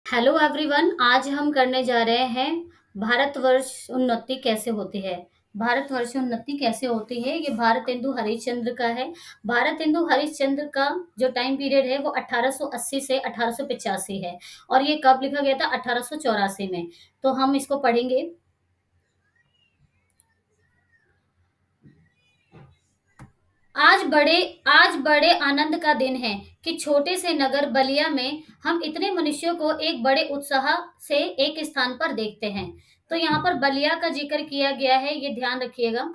Hello everyone. आज हम करने जा रहे हैं भारतवर्ष उन्नति कैसे होती है। भारतवर्ष उन्नति कैसे होती है, ये भारतेंदु हरिश्चंद्र का है। भारतेंदु हरिश्चंद्र का जो टाइम पीरियड है वो 1880 से 1885 है। और ये कब लिखा गया था? 1884 में। तो हम इसको पढ़ेंगे। आज बड़े आनंद का दिन है कि छोटे से नगर बलिया में हम इतने मनुष्यों को एक बड़े उत्साह से एक स्थान पर देखते हैं। तो यहाँ पर बलिया का जिक्र किया गया है, ये ध्यान रखिएगा।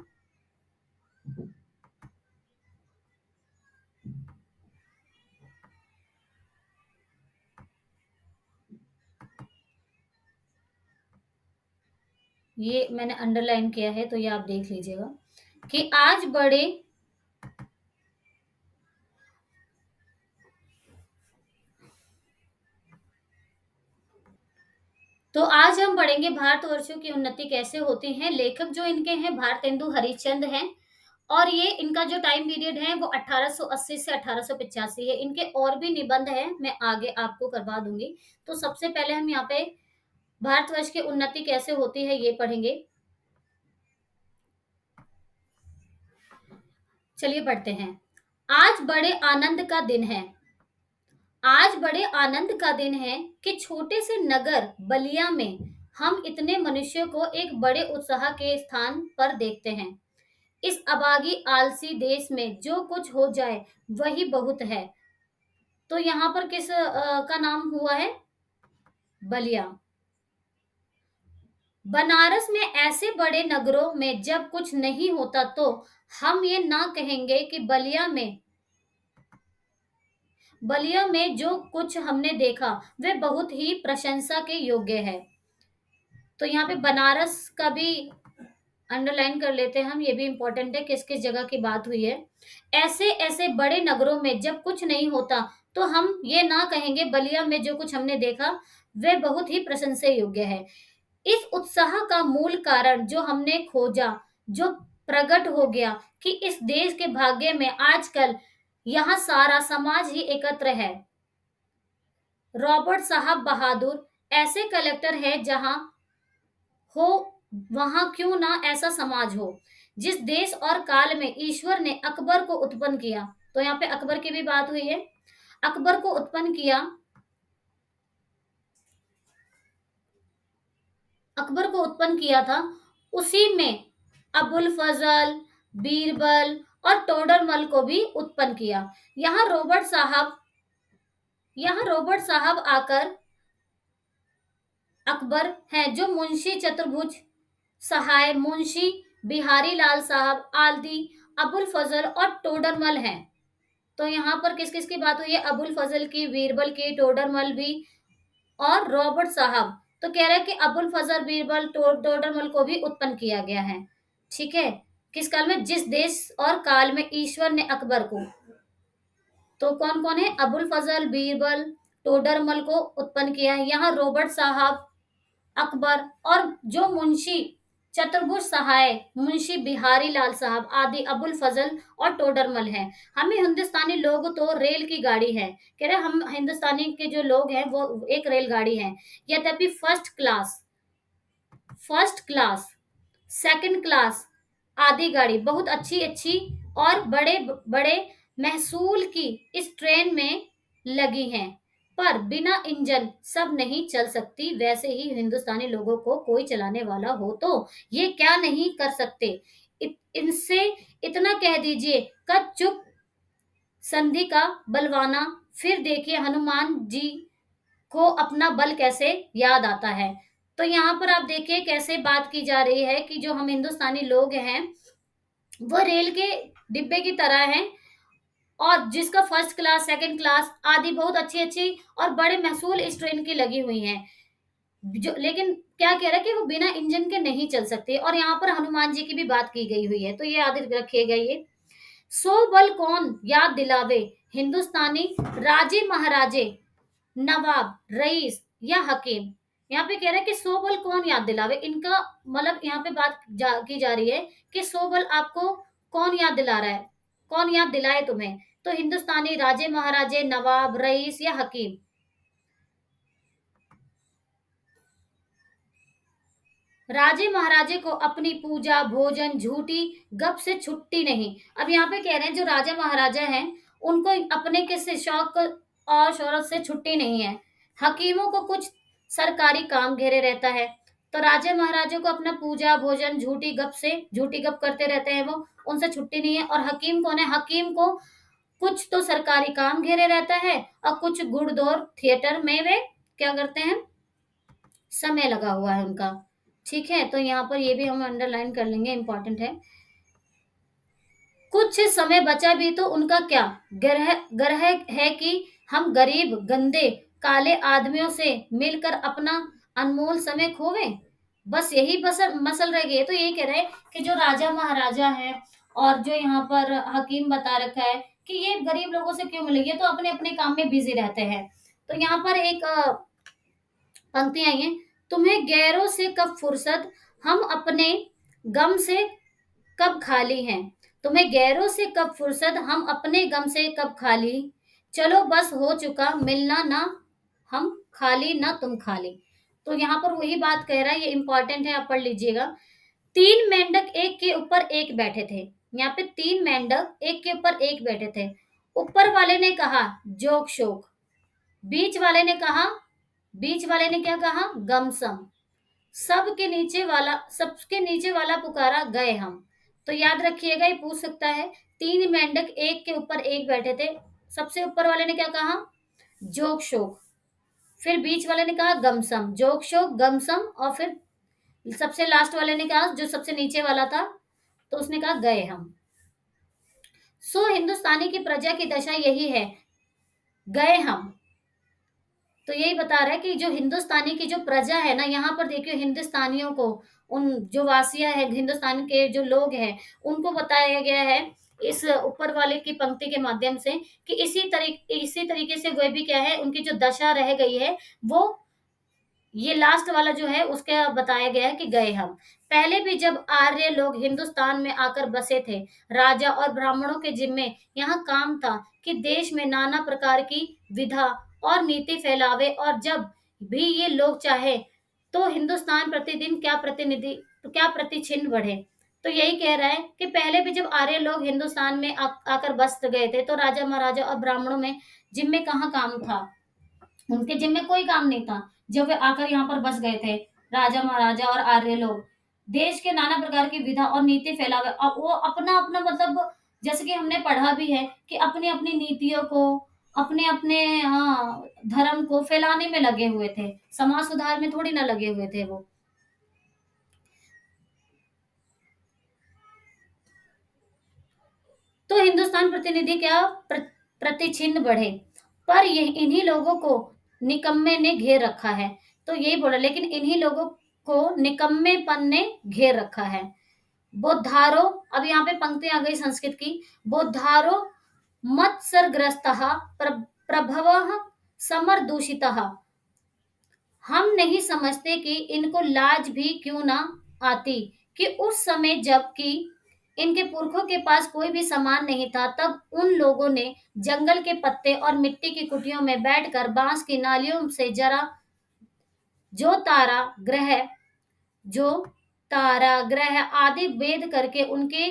ये मैंने अंडरलाइन किया है, तो ये आप देख लीजिएगा कि आज बड़े तो आज हम पढ़ेंगे भारतवर्षों की उन्नति कैसे होती है। लेखक जो इनके हैं भारतेंदु हरिश्चंद्र हैं। और ये इनका जो टाइम पीरियड है वो 1880 से 1885 है। इनके और भी निबंध हैं, मैं आगे आपको करवा दूंगी। तो सबसे पहले हम यहाँ पे भारतवर्ष की उन्नति कैसे होती है ये पढ़ेंगे। चलिए पढ़ते हैं। आज बड़े आनंद का दिन है। आज बड़े आनंद का दिन है कि छोटे से नगर बलिया में हम इतने मनुष्यों को एक बड़े उत्साह के स्थान पर देखते हैं। इस अबागी आलसी देश में जो कुछ हो जाए वही बहुत है। तो यहाँ पर किस का नाम हुआ है? बलिया। बनारस में ऐसे बड़े नगरों में जब कुछ नहीं होता तो हम ये ना कहेंगे कि बलिया में जो कुछ हमने देखा वह बहुत ही प्रशंसा के योग्य है। तो यहाँ पे बनारस का भी अंडरलाइन कर लेते हैं हम, ये भी इंपॉर्टेंट है किस किस जगह की बात हुई है। ऐसे ऐसे बड़े नगरों में जब कुछ नहीं होता तो हम ये ना कहेंगे बलिया में जो कुछ हमने देखा वह बहुत ही प्रशंसा योग्य है। इस उत्साह का मूल कारण जो हमने खोजा, जो प्रकट हो गया कि इस देश के भाग्य में आजकल यहाँ सारा समाज ही एकत्र है। रॉबर्ट साहब बहादुर ऐसे कलेक्टर है जहां हो वहां क्यों ना ऐसा समाज हो। जिस देश और काल में ईश्वर ने अकबर को उत्पन्न किया, तो यहाँ पे अकबर की भी बात हुई है। अकबर को उत्पन्न किया, अकबर को उत्पन्न किया था, उसी में अबुल फजल, बीरबल और टोडरमल को भी उत्पन्न किया। यहाँ रॉबर्ट साहब यहाँ रॉबर्ट साहब आकर अकबर हैं जो मुंशी चतुर्भुज सहाय, मुंशी बिहारी लाल साहब, आदि अबुल फजल और टोडरमल हैं। तो यहाँ पर किस किस की बात हुई है? अबुल फजल की, बीरबल की, टोडरमल भी और रॉबर्ट साहब। तो कह रहे हैं कि अबुल फजल, बीरबल, टोडरमल को भी उत्पन्न किया गया है। ठीक है। किस काल में? जिस देश और काल में ईश्वर ने अकबर को। तो कौन कौन है? अबुल फजल, बीरबल, टोडरमल को उत्पन्न किया है। यहाँ रॉबर्ट साहब, अकबर और जो मुंशी चतुर्भुज सहाय, मुंशी बिहारी लाल साहब, आदि अबुल फजल और टोडरमल हैं। हमें हिंदुस्तानी लोग तो रेल की गाड़ी है, कह रहे हम हिंदुस्तानी के जो लोग हैं वो एक रेलगाड़ी है। यद्यपि फर्स्ट क्लास, सेकंड क्लास आदि गाड़ी बहुत अच्छी अच्छी और बड़े बड़े महसूल की इस ट्रेन में लगी हैं, पर बिना इंजन सब नहीं चल सकती। वैसे ही हिंदुस्तानी लोगों को कोई चलाने वाला हो तो ये क्या नहीं कर सकते। इनसे इतना कह दीजिए, कद चुप संधि का बलवाना, फिर देखिए हनुमान जी को अपना बल कैसे याद आता है। तो यहाँ पर आप देखिए कैसे बात की जा रही है कि जो हम हिंदुस्तानी लोग हैं वो रेल के डिब्बे की तरह हैं, और जिसका फर्स्ट क्लास, सेकंड क्लास आदि बहुत अच्छी अच्छी और बड़े महसूल इस ट्रेन की लगी हुई हैं। जो लेकिन क्या कह रहा है कि वो बिना इंजन के नहीं चल सकते। और यहाँ पर हनुमान जी की भी बात की गई हुई है, तो ये याद रखिएगा। ये सो बल कौन याद दिलावे, हिंदुस्तानी राजे महाराजे, नवाब, रईस या हकीम। यहाँ पे कह रहा है कि सो बल कौन याद दिलावे। इनका मतलब यहाँ पे की जा रही है कि सो बल आपको कौन याद दिला रहा है, कौन याद दिलाए तुम्हें। तो हिंदुस्तानी राजे महाराजे, नवाब, रईस या हकीम। राजे महाराजे को अपनी पूजा भोजन झूठी गप से छुट्टी नहीं। अब यहाँ पे कह रहे हैं जो राजा महाराजा हैं उनको अपने किसी शौक और शोहरत से छुट्टी नहीं है। हकीमों को कुछ सरकारी काम घेरे रहता है। तो राजे महाराजे को अपना पूजा भोजन झूठी गप करते रहते हैं वो, उनसे छुट्टी नहीं है। और हकीम कौन है? हकीम को कुछ तो सरकारी काम घेरे रहता है और कुछ गुड़दौर थिएटर में वे क्या करते हैं, समय लगा हुआ है उनका। ठीक है, तो यहाँ पर ये भी हम अंडरलाइन कर लेंगे, इंपॉर्टेंट है। कुछ समय बचा भी तो उनका क्या ग्रह ग्रह है कि हम गरीब गंदे काले आदमियों से मिलकर अपना अनमोल समय खोवे। बस यही बसर मसल रह गई है। तो ये कह रहे हैं कि जो राजा महाराजा है और जो यहाँ पर हकीम बता रखा है कि ये गरीब लोगों से क्यों मिलेगी, तो अपने अपने काम में बिजी रहते हैं। तो यहाँ पर एक पंक्ति आई है, तुम्हें गैरों से कब फुर्सत, हम अपने गम से कब खाली हैं। तुम्हें गैरों से कब फुर्सत, हम अपने गम से कब खाली। चलो बस हो चुका मिलना, ना हम खाली ना तुम खाली। तो यहाँ पर वही बात कह रहा है, ये इंपॉर्टेंट है, आप पढ़ लीजिएगा। तीन मेंढक एक के ऊपर एक बैठे थे। यहाँ पे तीन मेंढक एक के ऊपर एक बैठे थे। ऊपर वाले ने कहा जोक शोक, बीच वाले ने कहा, बीच वाले ने क्या कहा, गमसम। सबके नीचे वाला पुकारा गए हम। तो याद रखिएगा, ये पूछ सकता है। तीन मेंढक एक के ऊपर एक बैठे थे। सबसे ऊपर वाले ने क्या कहा, जोक शोक। फिर बीच वाले ने कहा गमसम, जोक शोक गमसम। और फिर सबसे लास्ट वाले ने कहा, जो सबसे नीचे वाला था, तो उसने कहा गए हम। सो हिंदुस्तानी की प्रजा की दशा यही है, गए हम। तो यही बता रहा है कि जो हिंदुस्तानी की जो प्रजा है ना, यहाँ पर देखियो हिंदुस्तानियों को, उन जो वासियां है हिंदुस्तान के जो लोग हैं, उनको बताया गया है इस ऊपर वाले की पंक्ति के माध्यम से कि इसी तरीके से वह भी क्या है, उनकी जो दशा रह गई है वो ये लास्ट वाला जो है उसका बताया गया है कि गए हम। पहले भी जब आर्य लोग हिंदुस्तान में आकर बसे थे, राजा और ब्राह्मणों के जिम्मे यहाँ काम था कि देश में नाना प्रकार की विधा और नीति फैलावे, और जब भी ये लोग चाहे तो हिंदुस्तान प्रतिदिन क्या प्रतिछिन्न बढ़े। तो यही कह रहा है कि पहले भी जब आर्य लोग हिंदुस्तान में आकर बस गए थे, तो राजा महाराजा और ब्राह्मणों में जिम्मे कहाँ काम था, उनके जिम्मे कोई काम नहीं था। जब वे आकर यहाँ पर बस गए थे, राजा महाराजा और आर्य लोग, देश के नाना प्रकार की विधा और नीति फैलावे, और वो अपना अपना मतलब, जैसे कि हमने पढ़ा भी है कि अपनी अपनी नीतियों को, अपने अपने हाँ धर्म को फैलाने में लगे हुए थे, समाज सुधार में थोड़ी ना लगे हुए थे वो। तो हिंदुस्तान प्रतिनिधि क्या प्रतिछिन्न बढ़े, पर ये इन्हीं लोगों को निकम्मे ने घेर रखा है। तो यही बोला, लेकिन इन्हीं लोगों को निकम्मेपन ने घेर रखा है। बोधारो, अब यहाँ पे पंक्ति आ गई संस्कृत की। बोधारो मत्सरग्रस्त प्रभव समर दूषित। हम नहीं समझते कि इनको लाज भी क्यों ना आती कि उस समय जबकि इनके पुरखों के पास कोई भी सामान नहीं था, तब उन लोगों ने जंगल के पत्ते और मिट्टी की कुटियों में बैठकर बांस की नालियों से जरा जो तारा ग्रह जो तारा ग्रह आदि वेद करके उनकी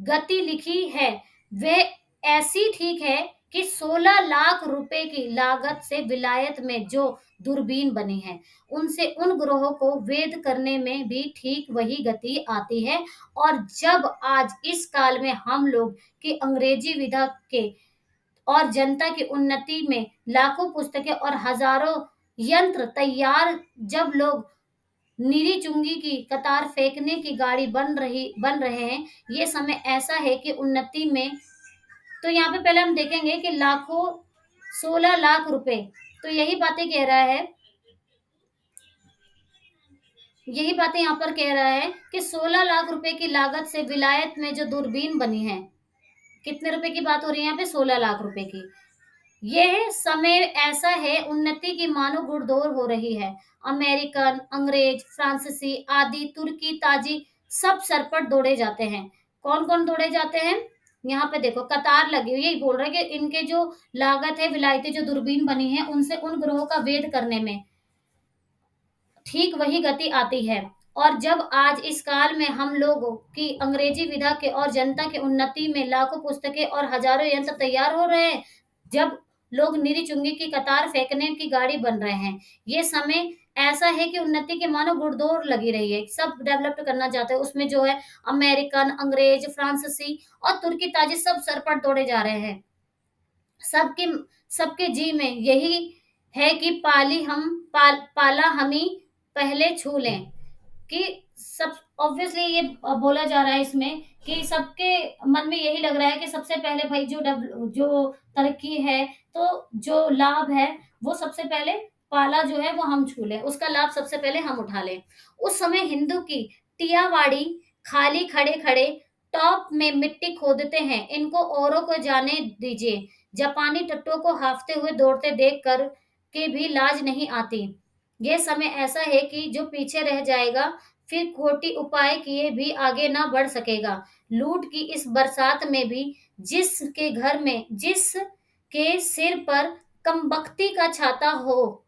गति लिखी है, वह ऐसी ठीक है कि 16 लाख रुपए की लागत से विलायत में जो दूरबीन बनी है, उनसे उन ग्रहों को वेद करने में भी ठीक वही गति आती है। और जब आज इस काल में हम लोग की अंग्रेजी विधा के और जनता की उन्नति में लाखों पुस्तकें और हजारों यंत्र तैयार, जब लोग नीली चुंगी की कतार फेंकने की गाड़ी बन रहे हैं, ये समय ऐसा है कि उन्नति में। तो यहाँ पे पहले हम देखेंगे कि लाखों 16 लाख रुपए, तो यही बातें यहाँ पर कह रहा है कि 16 लाख रुपए की लागत से विलायत में जो दूरबीन बनी है, कितने रुपए की बात हो रही है यहाँ पे, 16 लाख रुपए की। यह समय ऐसा है उन्नति की मानो घुड़दौड़ हो रही है। अमेरिकन, अंग्रेज, फ्रांसीसी आदि तुर्की ताजी सब सरपट दौड़े जाते हैं। कौन कौन दौड़े जाते हैं, यहाँ पे देखो कतार लगी हुई है। यही बोल रहा है कि इनके जो लागत है, विलायती जो दूरबीन बनी है, उनसे उन ग्रहों का वेद करने में ठीक वही गति आती है। और जब आज इस काल में हम लोगों की अंग्रेजी विधा के और जनता के उन्नति में लाखों पुस्तकें और हजारों यंत्र तैयार हो रहे हैं, जब लोग नीरी चुंगी की कतार फेंकने की गाड़ी बन रहे हैं, ये समय ऐसा है कि उन्नति के मानो गुड़दौड़ लगी रही है, सब डेवलप करना चाहते हैं, उसमें जो है अमेरिकन, अंग्रेज, फ्रांसीसी और तुर्की ताजी सब सरपट दौड़े जा रहे हैं। सबके सबके जी में यही है कि पाला हम ही पहले छू लें, कि सब ऑब्वियसली ये बोला जा रहा है इसमें कि सबके मन में यही लग रहा है कि सबसे पहले भाई जो तरक्की है, तो जो लाभ है वो सबसे पहले पाला जो है वो हम छू लें, उसका लाभ सबसे पहले हम उठा लें। उस समय हिंदू की टियावाड़ी खाली खड़े खड़े टॉप में मिट्टी खोदते हैं, इनको औरों को जाने दीजिए, जापानी टट्टों को हाफते हुए दौड़ते देख कर के भी लाज नहीं आती। ये समय ऐसा है कि जो पीछे रह जाएगा फिर खोटी उपाय किए भी आगे ना बढ़ सकेगा। लूट की इस बरसात में भी जिस के सिर पर कमबख्ती का छाता हो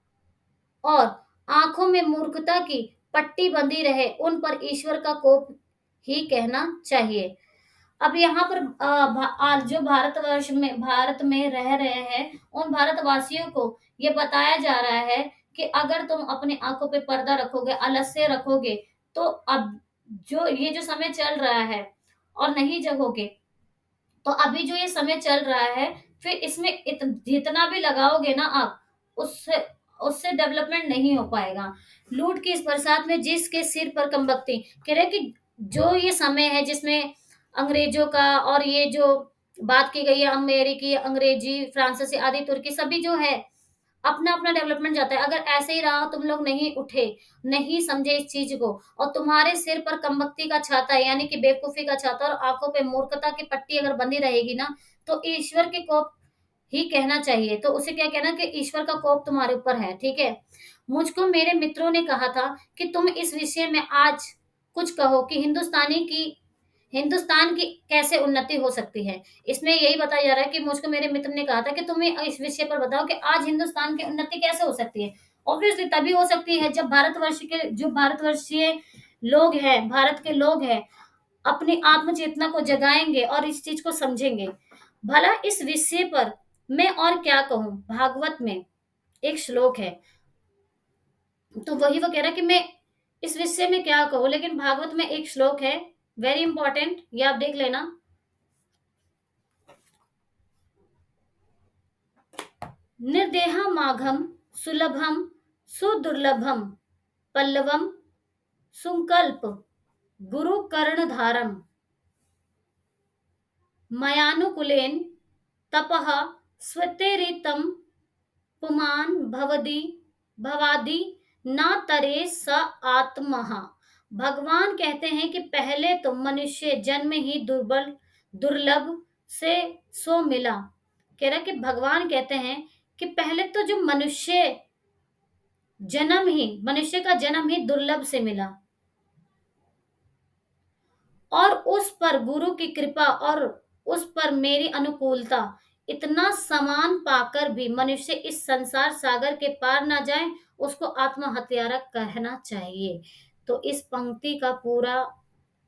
और आंखों में मूर्खता की पट्टी बंधी रहे, उन पर ईश्वर का कोप ही कहना चाहिए। अब यहाँ पर जो भारत में रह रहे हैं, उन भारतवासियों को ये बताया जा रहा है कि अगर तुम अपनी आंखों पे पर्दा रखोगे, आलस्य रखोगे, तो अब जो ये जो समय चल रहा है और नहीं जगोगे, तो अभी जो ये समय चल रहा है, फिर इसमें जितना भी लगाओगे ना आप, उससे उससे डेवलपमेंट नहीं हो पाएगा। लूट की इस बरसात में जिसके सिर पर कमबख्ती, कह रहे कि जो ये समय है जिसमें अंग्रेजों का और ये जो बात की गई है अमेरिकी, अंग्रेजी, फ्रांसीसी आदि तुर्की सभी जो है अपना अपना डेवलपमेंट जाता है। अगर ऐसे ही रहा, तुम लोग नहीं उठे, नहीं समझे इस चीज को, और तुम्हारे सिर पर कमबख्ती का छाता यानी कि बेवकूफी का छाता और आंखों पे मूर्खता की पट्टी अगर बंधी रहेगी ना, तो ईश्वर के कोप ही कहना चाहिए। तो उसे क्या कहना कि ईश्वर का कोप तुम्हारे ऊपर है, ठीक है। मुझको मेरे मित्रों ने कहा था कि तुम इस विषय में आज कुछ कहो कि हिंदुस्तान की कैसे उन्नति हो सकती है। इसमें यही बताया जा रहा है कि मुझको मेरे मित्र ने कहा था कि तुम्हें इस विषय पर बताओ कि आज हिंदुस्तान की उन्नति कैसे हो सकती है। ऑब्वियसली तभी हो सकती है जब भारतवर्षीय लोग हैं, भारत के लोग हैं, अपनी आत्म चेतना को जगाएंगे और इस चीज को समझेंगे। भला इस विषय पर मैं और क्या कहूं। भागवत में एक श्लोक है, तो वही वो कह रहा है कि मैं इस विषय में क्या कहूं, लेकिन भागवत में एक श्लोक है, वेरी इंपॉर्टेंट, ये आप देख लेना। निर्देहमाघम सुलभम सुदुर्लभम पल्लवम सुकल्प गुरु कर्णधारम मयानुकुलेन तपः स्वतेरितम पुमान भवादि न तरे स आत्मः। भगवान कहते हैं कि पहले तो मनुष्य जन्म ही दुर्लभ से सो मिला। कह रहा कि भगवान कहते हैं कि पहले तो जो मनुष्य का जन्म ही दुर्लभ से मिला, और उस पर गुरु की कृपा और उस पर मेरी अनुकूलता, इतना समान पाकर भी मनुष्य इस संसार सागर के पार ना जाए, उसको आत्महत्यारा कहना चाहिए। तो इस पंक्ति का पूरा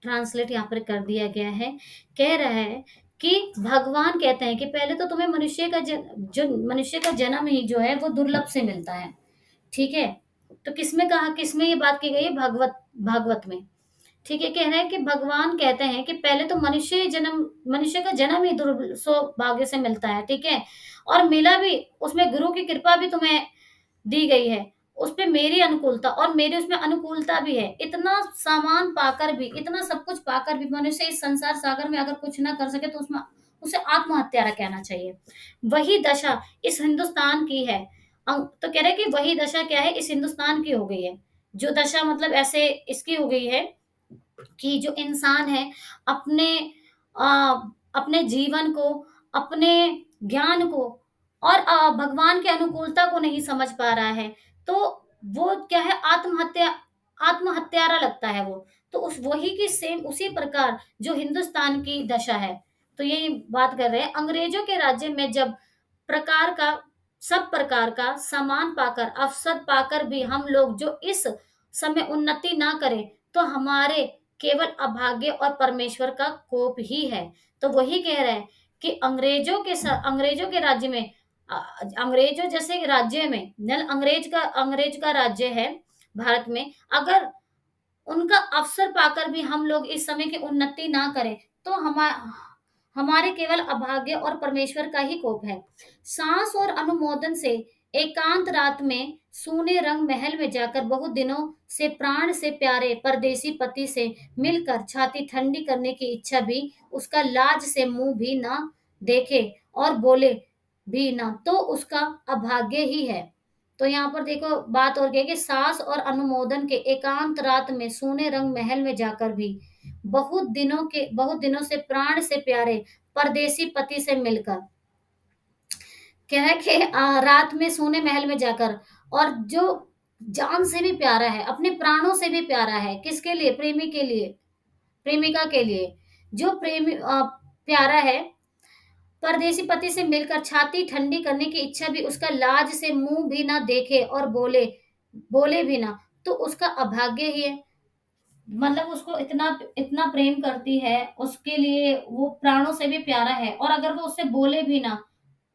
ट्रांसलेट यहाँ पर कर दिया गया है। कह रहा है कि भगवान कहते हैं कि पहले तो तुम्हें मनुष्य का जन्म ही जो है वो दुर्लभ से मिलता है, ठीक है। तो किसमें ये बात की गई है, भागवत में, ठीक है। कह रहे हैं कि भगवान कहते हैं कि पहले तो मनुष्य का जन्म ही सौभाग्य से मिलता है, ठीक है, और मिला भी, उसमें गुरु की कृपा भी तुम्हें दी गई है, उस पे मेरी अनुकूलता और मेरी उसमें अनुकूलता भी है। इतना सामान पाकर भी, इतना सब कुछ पाकर भी मनुष्य इस संसार सागर में अगर कुछ ना कर सके, तो उसमें उसे आत्महत्यारा कहना चाहिए। वही दशा इस हिंदुस्तान की है। तो कह रहे कि वही दशा क्या है, इस हिंदुस्तान की हो गई है। जो दशा मतलब ऐसे इसकी हो गई है कि जो इंसान है अपने आ, अपने जीवन को, अपने ज्ञान को और भगवान के अनुकूलता को नहीं समझ पा रहा है, तो वो क्या है, आत्महत्यारा लगता है वो। तो उस वही की सेम उसी प्रकार जो हिंदुस्तान की दशा है। तो यही बात कर रहे हैं, अंग्रेजों के राज्य में जब प्रकार का सब प्रकार का सामान पाकर, अवसर पाकर भी हम लोग जो इस समय उन्नति ना करें, तो हमारे केवल अभाग्य और परमेश्वर का कोप ही है। तो वही कह रहा है कि अंग्रेजों के राज्य में, अंग्रेजों जैसे राज्य में, नल अंग्रेज का राज्य है भारत में, अगर उनका अवसर पाकर भी हम लोग इस समय की उन्नति ना करें, तो हमारे केवल अभाग्य और परमेश्वर का ही कोप है। सांस और अनुमोदन से एकांत रात में सूने रंग महल में जाकर बहुत दिनों से प्राण से प्यारे परदेसी पति से मिलकर छाती ठंडी करने की इच्छा भी उसका लाज से मुंह भी ना देखे और बोले भी ना, तो उसका अभाग्य ही है। तो यहाँ पर देखो बात और क्या है कि सास और अनुमोदन के एकांत रात में सोने रंग महल में जाकर भी बहुत दिनों से प्राण से प्यारे परदेसी पति से मिलकर, क्या है कि रात में सोने महल में जाकर, और जो जान से भी प्यारा है, अपने प्राणों से भी प्यारा है, किसके लिए? प्रेमी के लिए, प्रेमिका के लिए। जो प्यारा है, परदेसी पति से मिलकर छाती ठंडी करने की इच्छा भी उसका लाज से मुंह भी ना देखे और बोले भी ना, तो उसका अभाग्य ही है। मतलब उसको इतना इतना प्रेम करती है, उसके लिए वो प्राणों से भी प्यारा है, और अगर वो उससे बोले भी ना,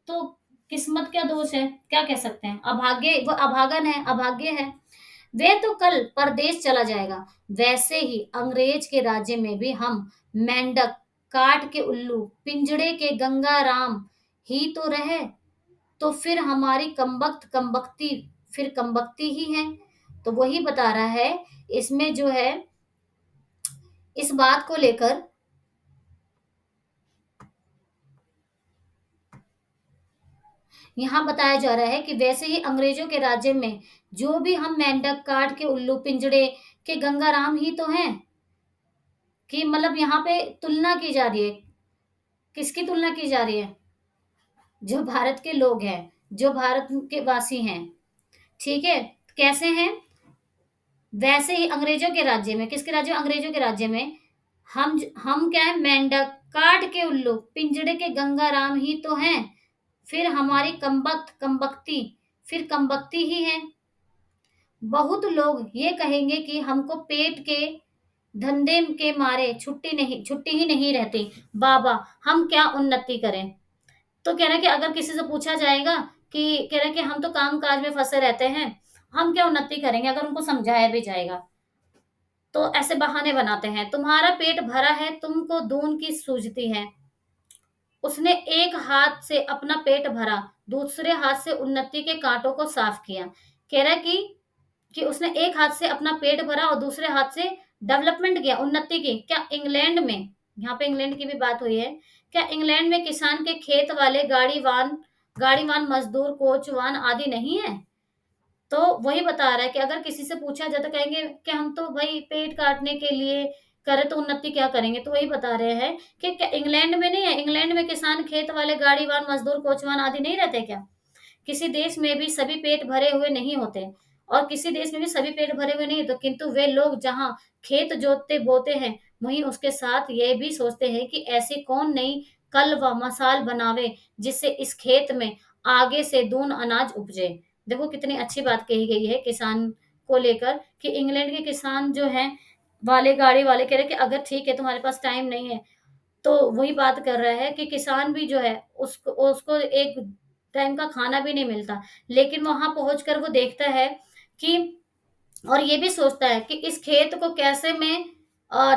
तो किस्मत क्या दोष है, क्या कह सकते हैं, अभाग्य, वो अभागन है, अभाग्य है। वे तो कल परदेश चला जाएगा, वैसे ही अंग्रेज के राज्य में भी हम मेंढक काट के उल्लू पिंजड़े के गंगा राम ही तो रहे, तो फिर हमारी कमबख्ती ही है। तो वही बता रहा है इसमें जो है, इस बात को लेकर यहाँ बताया जा रहा है कि वैसे ही अंग्रेजों के राज्य में जो भी हम मेंढक काट के उल्लू पिंजड़े के गंगाराम ही तो हैं। कि मतलब यहाँ पे तुलना की जा रही है, किसकी तुलना की जा रही है? जो भारत के लोग हैं, जो भारत के वासी हैं, ठीक है, कैसे हैं? वैसे ही अंग्रेजों के राज्य में, किसके राज्य में? अंग्रेजों के राज्य में हम क्या है? मेंढक काट के उल्लू पिंजड़े के गंगाराम ही तो हैं, फिर हमारी कमबख्ती ही है। बहुत लोग ये कहेंगे कि हमको पेट के धंधे के मारे छुट्टी ही नहीं रहती, बाबा हम क्या उन्नति करें। तो कह रहे हैं कि अगर किसी से पूछा जाएगा कि, कह रहे हैं कि हम तो काम काज में फंसे रहते हैं, हम क्या उन्नति करेंगे, अगर उनको समझाया भी जाएगा तो ऐसे बहाने बनाते हैं, तुम्हारा पेट भरा है, तुमको दून की सूझती है। उसने एक हाथ से अपना पेट भरा, दूसरे हाथ से उन्नति के कांटों को साफ किया। कह रहा है कि उसने एक हाथ से अपना पेट भरा और दूसरे हाथ से डेवलपमेंट किया, उन्नति की। क्या इंग्लैंड में, यहाँ पे इंग्लैंड की भी बात हुई है, क्या इंग्लैंड में किसान के खेत वाले गाड़ीवान मजदूर कोचवान आदि नहीं है? तो वही बता रहा है कि अगर किसी से पूछा जाए तो कहेंगे कि हम तो भाई पेट काटने के लिए करे, तो उन्नति क्या करेंगे। तो वही बता रहे हैं कि क्या इंग्लैंड में नहीं है? इंग्लैंड में किसान खेत वाले गाड़ीवान मजदूर कोचवान आदि नहीं रहते क्या? किसी देश में भी सभी पेट भरे हुए नहीं होते, और किसी देश में भी सभी पेट भरे हुए नहीं होते, किंतु वे लोग जहाँ खेत जोतते बोते हैं, वहीं उसके साथ ये भी सोचते हैं कि ऐसी कौन नई कल व मसाल बनावे जिससे इस खेत में आगे से दून अनाज उपजे। देखो कितनी अच्छी बात कही गई है किसान को लेकर, कि इंग्लैंड के किसान जो हैं, वाले गाड़ी वाले कह रहे हैं कि अगर ठीक है तुम्हारे पास टाइम नहीं है, तो वही बात कर रहा है कि किसान भी जो है, उसको उसको एक टाइम का खाना भी नहीं मिलता, लेकिन वहां पहुंचकर वो देखता है कि, और ये भी सोचता है कि इस खेत को कैसे मैं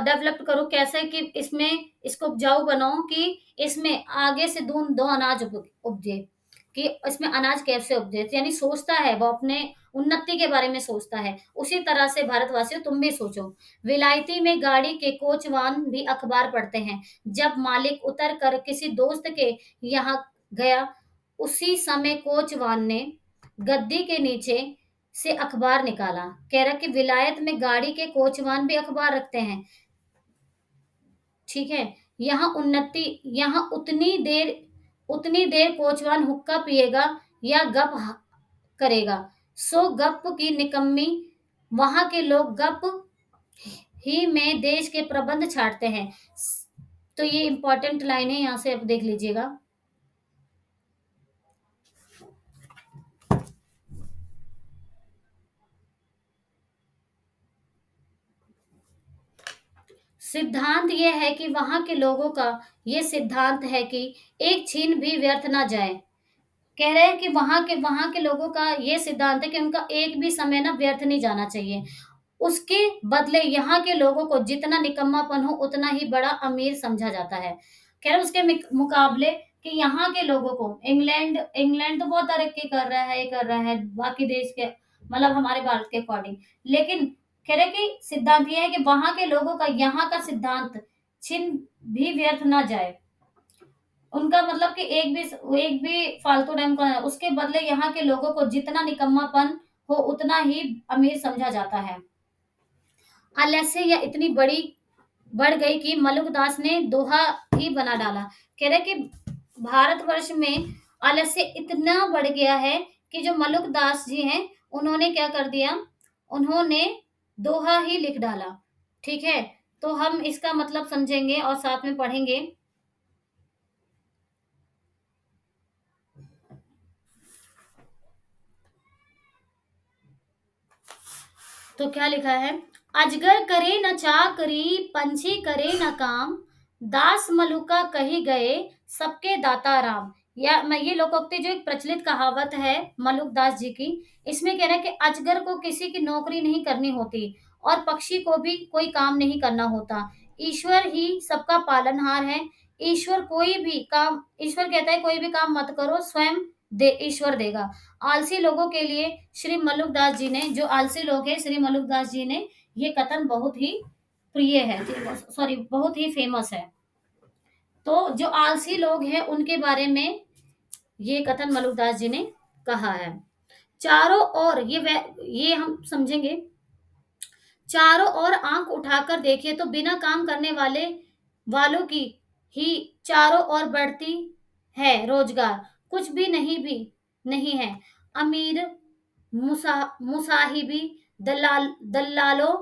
डेवलप करूं, कैसे कि इसमें इसको उपजाऊ बनाऊं कि इसमें आगे से दो अनाज उपजे, कि इसमें अनाज कैसे उपजे, यानी सोचता है वो, अपने उन्नति के बारे में सोचता है। उसी तरह से भारतवासियों तुम भी सोचो। विलायती में गाड़ी के कोचवान भी अखबार पढ़ते हैं। जब मालिक उतर कर किसी दोस्त के यहाँ गया, उसी समय कोचवान ने गद्दी के नीचे से अखबार निकाला। कह रहा कि विलायत में गाड़ी के कोचवान भी अखबार रखते हैं, ठीक है। यहाँ उतनी देर कोचवान हुक्का पिएगा या करेगा। सो गप की निकम्मी, वहां के लोग गप ही में देश के प्रबंध छाटते हैं। तो ये इंपॉर्टेंट लाइन है, यहाँ से आप देख लीजिएगा। सिद्धांत ये है कि वहां के लोगों का ये सिद्धांत है कि एक छीन भी व्यर्थ ना जाए। कह रहे हैं कि वहां के लोगों का ये सिद्धांत है कि उनका एक भी समय ना व्यर्थ नहीं जाना चाहिए। उसके बदले यहाँ के लोगों को जितना निकम्मापन हो उतना ही बड़ा अमीर समझा जाता है। कह रहे उसके मुकाबले कि यहाँ के लोगों को इंग्लैंड इंग्लैंड तो बहुत तरक्की कर रहा है, ये कर रहा है बाकी देश के, मतलब हमारे भारत के अकॉर्डिंग। लेकिन कह रहे कि सिद्धांत ये है कि वहां के लोगों का यहाँ का सिद्धांत छिन भी व्यर्थ ना जाए। उनका मतलब कि एक भी फालतू टाइम का है, उसके बदले यहाँ के लोगों को जितना निकम्मापन हो उतना ही अमीर समझा जाता है। आलस्य या इतनी बड़ी बढ़ गई कि मलुकदास ने दोहा ही बना डाला। कह रहे कि भारतवर्ष में आलस्य इतना बढ़ गया है कि जो मलुकदास जी हैं उन्होंने क्या कर दिया, उन्होंने दोहा ही लिख डाला। ठीक है, तो हम इसका मतलब समझेंगे और साथ में पढ़ेंगे। तो क्या लिखा है, अजगर करे न चाकरी, पंछी करे न काम, दास मलुका कही गए, सबके दाता राम। या मैं ये लोकोक्ति जो एक प्रचलित कहावत है मलुकदास जी की, इसमें कह रहा है कि अजगर को किसी की नौकरी नहीं करनी होती और पक्षी को भी कोई काम नहीं करना होता। ईश्वर ही सबका पालनहार है। ईश्वर कहता है कोई भी काम मत करो, स्वयं दे ईश्वर देगा। आलसी लोगों के लिए श्री मलुकदास जी ने, जो आलसी लोग हैं, श्री मलुकदास जी ने ये कथन बहुत ही प्रिय है, सॉरी बहुत ही फेमस है। तो जो आलसी लोग हैं उनके बारे में ये कथन मलुकदास जी ने कहा है। चारों ओर ये हम समझेंगे। चारों ओर आंख उठाकर देखिए तो बिना काम करने वालों की ही चारों ओर बढ़ती है रोजगार, कुछ भी नहीं है। अमीर मुसाहिबी, दल्लालों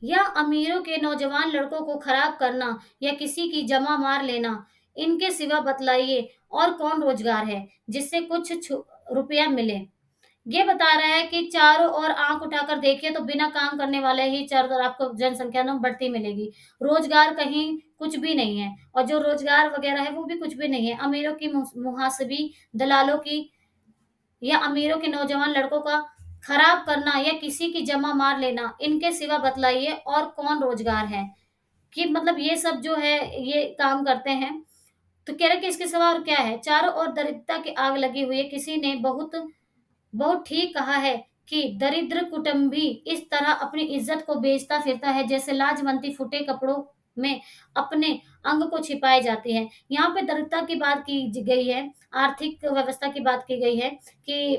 या अमीरों के नौजवान लड़कों को खराब करना या किसी की जमा मार लेना, इनके सिवा बतलाइए और कौन रोजगार है जिससे कुछ रुपया मिले। ये बता रहा है कि चारों ओर आंख उठाकर देखिए तो बिना काम करने वाले ही चारों तरफ आपको जनसंख्या ना बढ़ती मिलेगी। रोजगार कहीं कुछ भी नहीं है, और जो रोजगार वगैरह है वो भी कुछ भी नहीं है। अमीरों की मुहासबी, दलालों की या अमीरों के नौजवान लड़कों का खराब करना या किसी की जमा मार लेना, इनके सिवा बतलाइए और कौन रोजगार है। कि मतलब ये सब जो है ये काम करते हैं। तो कह रहे कि इसके सिवा और क्या है। चारों ओर दरिद्रता की आग लगी हुई है। किसी ने बहुत बहुत ठीक कहा है कि दरिद्र कुटुंबी इस तरह अपनी इज्जत को बेचता फिरता है जैसे लाजवंती फुटे कपड़ों में अपने अंग को छिपाए जाती है। यहाँ पे दरिद्रता की बात की गई है, आर्थिक व्यवस्था की बात की गई है कि,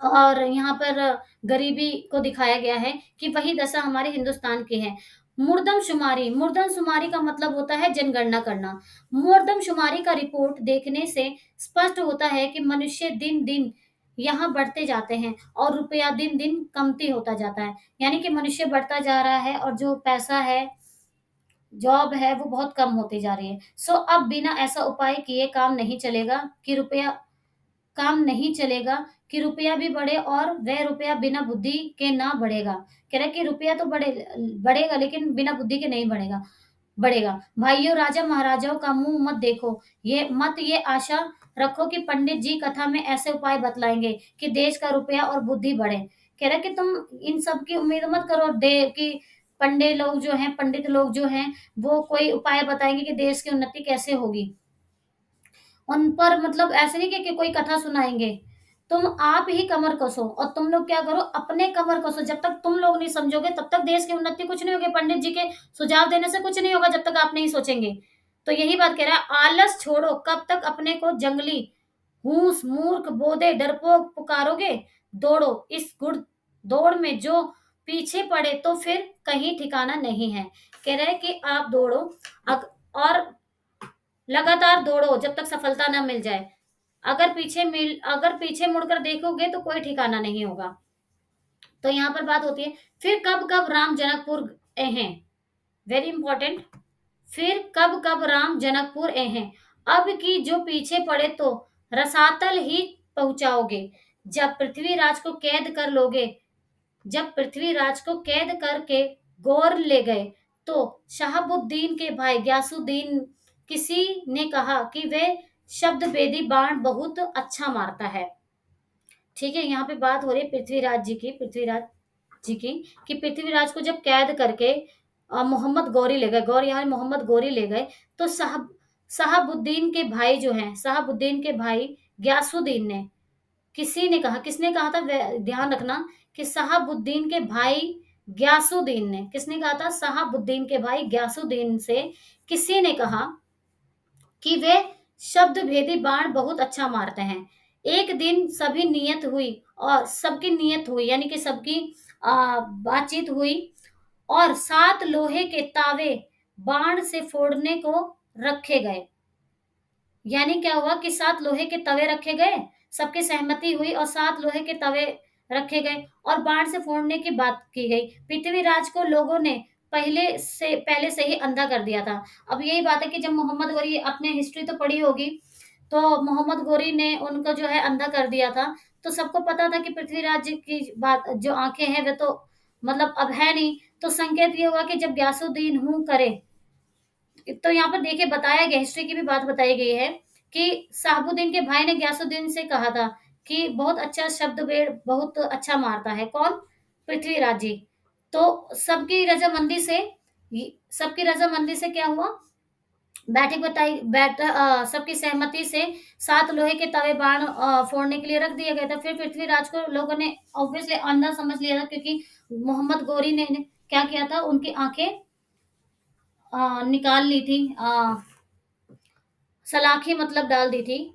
और यहाँ पर गरीबी को दिखाया गया है कि वही दशा हमारे हिंदुस्तान की है। मुर्दमशुमारी का मतलब होता है जनगणना करना। मुर्दमशुमारी का रिपोर्ट देखने से स्पष्ट होता है कि मनुष्य दिन दिन यहाँ बढ़ते जाते हैं और रुपया दिन दिन कमती होता जाता है। यानी कि मनुष्य बढ़ता जा रहा है और जो पैसा है, जॉब है, वो बहुत कम होती जा रही है। सो अब बिना ऐसा उपाय किए काम नहीं चलेगा कि रुपया भी बढ़े और वह रुपया बिना बुद्धि के ना बढ़ेगा। कह रहा है कि रुपया तो बढ़ेगा लेकिन बिना बुद्धि के नहीं बढ़ेगा। भाइयों, राजा महाराजाओं का मुंह मत देखो, ये आशा रखो कि पंडित जी कथा में ऐसे उपाय बतलाएंगे कि देश का रुपया और बुद्धि बढ़े। कह रहा है कि तुम इन सब की उम्मीद मत करो दे कि पंडित लोग जो हैं वो कोई उपाय बताएंगे कि देश की उन्नति कैसे होगी। उन पर मतलब ऐसे नहीं कि कोई कथा सुनाएंगे। तुम आप ही कमर कसो और तुम लोग क्या करो, अपने कमर कसो। जब तक तुम लोग नहीं समझोगे तब तक देश की उन्नति कुछ नहीं होगी। पंडित जी के सुझाव देने से कुछ नहीं होगा जब तक आप नहीं सोचेंगे। तो यही बात कह रहा है, आलस छोड़ो, कब तक अपने को जंगली हूस मूर्ख बोधे डरपोक पुकारोगे। दौड़ो इस गुड़ दौड़ में, जो पीछे पड़े तो फिर कहीं ठिकाना नहीं है। कह रहे हैं कि आप दौड़ो और लगातार दौड़ो जब तक सफलता ना मिल जाए। अगर पीछे मुड़कर देखोगे तो कोई ठिकाना नहीं होगा। तो यहाँ पर बात होती है, फिर कब कब राम जनकपुर हैं। Very important. फिर कब कब राम जनकपुर हैं। अब की जो पीछे पड़े तो रसातल ही पहुंचाओगे। जब पृथ्वीराज को कैद कर लोगे जब पृथ्वीराज को कैद करके गौर ले गए तो शहाबुद्दीन के भाई ग्यासुद्दीन किसी ने कहा कि वह शब्द वेदी बाण बहुत अच्छा मारता है। ठीक है, यहाँ पे बात हो रही है पृथ्वीराज जी की, कि पृथ्वीराज को जब कैद करके मोहम्मद गौरी ले गए, गौर यहाँ मोहम्मद गौरी ले गए, तो शहाबुद्दीन के भाई जो हैं, शहाबुद्दीन के भाई ग्यासुद्दीन ने, किसी ने कहा, किसने कहा था, ध्यान रखना, कि शहाबुद्दीन के भाई ग्यासुद्दीन ने, किसने कहा था, शहाबुद्दीन के भाई ग्यासुद्दीन से किसी ने कहा कि वे शब्द भेदी बाण बहुत अच्छा मारते हैं। एक दिन सभी नियत हुई, और सबकी नियत हुई यानी कि सबकी बातचीत हुई, और 7 लोहे के तावे बाण से फोड़ने को रखे गए। यानी क्या हुआ कि 7 लोहे के तवे रखे गए, सबकी सहमति हुई और 7 लोहे के तवे रखे गए और बाण से फोड़ने की बात की गई। पृथ्वीराज को लोगों ने पहले से ही अंधा कर दिया था। अब यही बात है कि जब मोहम्मद गौरी, आपने हिस्ट्री तो पढ़ी होगी, तो मोहम्मद गौरी ने उनको जो है अंधा कर दिया था। तो सबको पता था कि पृथ्वीराज की बात, जो आंखें हैं वे तो मतलब अब है नहीं। तो संकेत ये हुआ कि जब ग्यासुद्दीन हूं करे, तो यहाँ पर देखिए बताया गया, हिस्ट्री की भी बात बताई गई है कि शहाबुद्दीन के भाई ने ग्यासुद्दीन से कहा था कि बहुत अच्छा शब्द वेड़ बहुत अच्छा मारता है। कौन? पृथ्वीराज जी। तो सबकी रजामंदी से क्या हुआ, सबकी सहमति से 7 लोहे के तवे बाण फोड़ने के लिए रख दिए गए थे। फिर पृथ्वीराज को लोगों ने ऑब्वियसली अंधा समझ लिया था, क्योंकि मोहम्मद गौरी ने क्या किया था, उनकी आंखें निकाल ली थी, सलाखें मतलब डाल दी थी,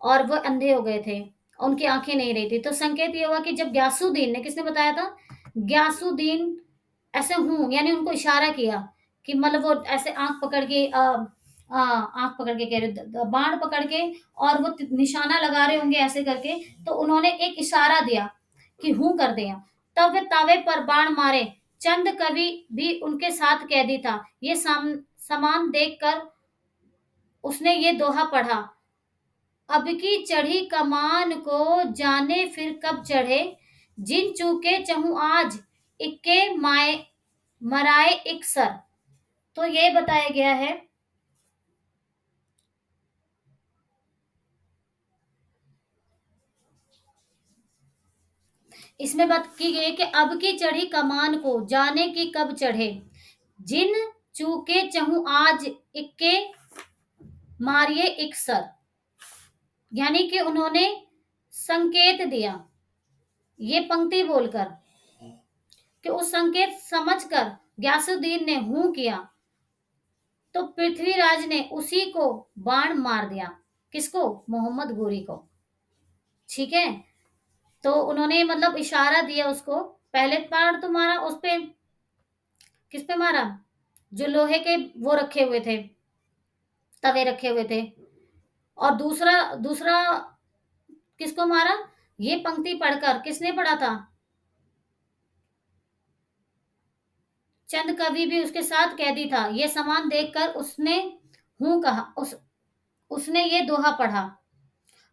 और वो अंधे हो गए थे, उनकी आंखें नहीं रही थी। तो संकेत ये हुआ कि जब ग्यासुद्दीन ने, किसने बताया था, ग्यासुद्दीन ऐसे हूं यानी उनको इशारा किया कि मतलब वो ऐसे आंख पकड़ के आंख पकड़ के कह रहे, बाण पकड़ के, और वो निशाना लगा रहे होंगे ऐसे करके, तो उन्होंने एक इशारा दिया कि हूं कर दिया। तब वे तावे पर बाण मारे। चंद कवि भी उनके साथ कैदी था। ये समान देखकर उसने ये दोहा पढ़ा, अब की चढ़ी कमान को जाने फिर कब चढ़े, जिन चूके चहु आज इक्के माए मराए एक सर। तो ये बताया गया है, इसमें बात की गई है कि अब की चढ़ी कमान को जाने की कब चढ़े, जिन चूके चहु आज इक्के मारिए एक सर। यानी कि उन्होंने संकेत दिया ये पंक्ति बोलकर, कि उस संकेत समझकर ग्यासुद्दीन ने हूं किया, तो पृथ्वीराज ने उसी को बाण मार दिया। किसको? मोहम्मद गोरी को। ठीक है, तो उन्होंने मतलब इशारा दिया उसको, पहले बाण तो मारा उस पे, किस पे मारा, जो लोहे के वो रखे हुए थे, तवे रखे हुए थे, और दूसरा दूसरा किसको मारा, ये पंक्ति पढ़कर, किसने पढ़ा था, चंद कवि भी उसके साथ कैदी था। ये सामान देखकर उसने हूं कहा, उसने ये दोहा पढ़ा,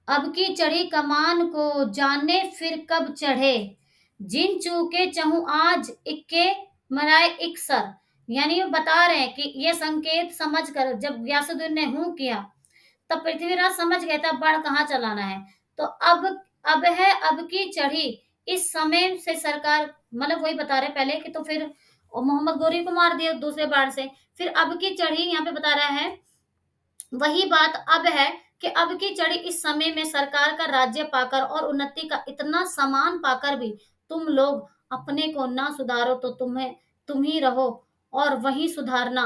अब की चढ़ी कमान को जाने फिर कब चढ़े, जिन चूके चहु आज इक्के मराए एक सर। यानी वो बता रहे हैं कि ये संकेत समझ कर जब ग्यासुद्दीन ने हूं किया, तब पृथ्वीराज समझ गए था बाढ़ कहाँ चलाना है। तो अब है अब की चढ़ी, इस समय से सरकार, मतलब वही बता रहे पहले कि, तो फिर मोहम्मद गोरी को मार दिया दूसरे बाढ़ से, फिर अब की चढ़ी यहाँ पे बता रहा है, वही बात अब है कि अब की चढ़ी इस समय में सरकार का राज्य पाकर और उन्नति का इतना सामान पाकर भी तुम लोग अपने को ना सुधारो, तो तुम ही रहो, और वही सुधारना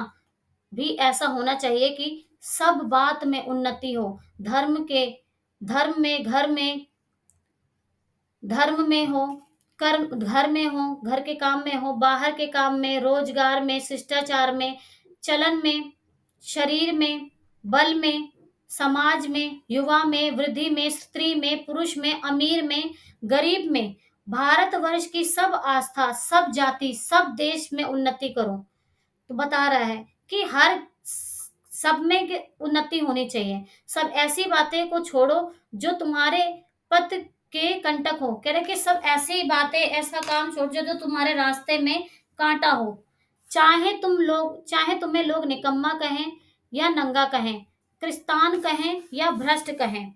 भी ऐसा होना चाहिए कि सब बात में उन्नति हो, धर्म में, घर में, धर्म में हो, कर्म घर में हो, घर के काम में हो, बाहर के काम में, रोजगार में, शिष्टाचार में, चलन में, शरीर में, बल में, समाज में, युवा में, वृद्धि में, स्त्री में, पुरुष में, अमीर में, गरीब में, भारतवर्ष की सब आस्था, सब जाति, सब देश में उन्नति करो। तो बता रहा है कि हर सब में उन्नति होनी चाहिए। सब ऐसी बातें को छोड़ो जो तुम्हारे पथ के कंटक हो। कह रहे कि सब ऐसी बातें, ऐसा काम छोड़ जो तुम्हारे रास्ते में कांटा हो। चाहे तुम्हें लोग निकम्मा कहें या नंगा कहें, क्रिस्तान कहें या भ्रष्ट कहें।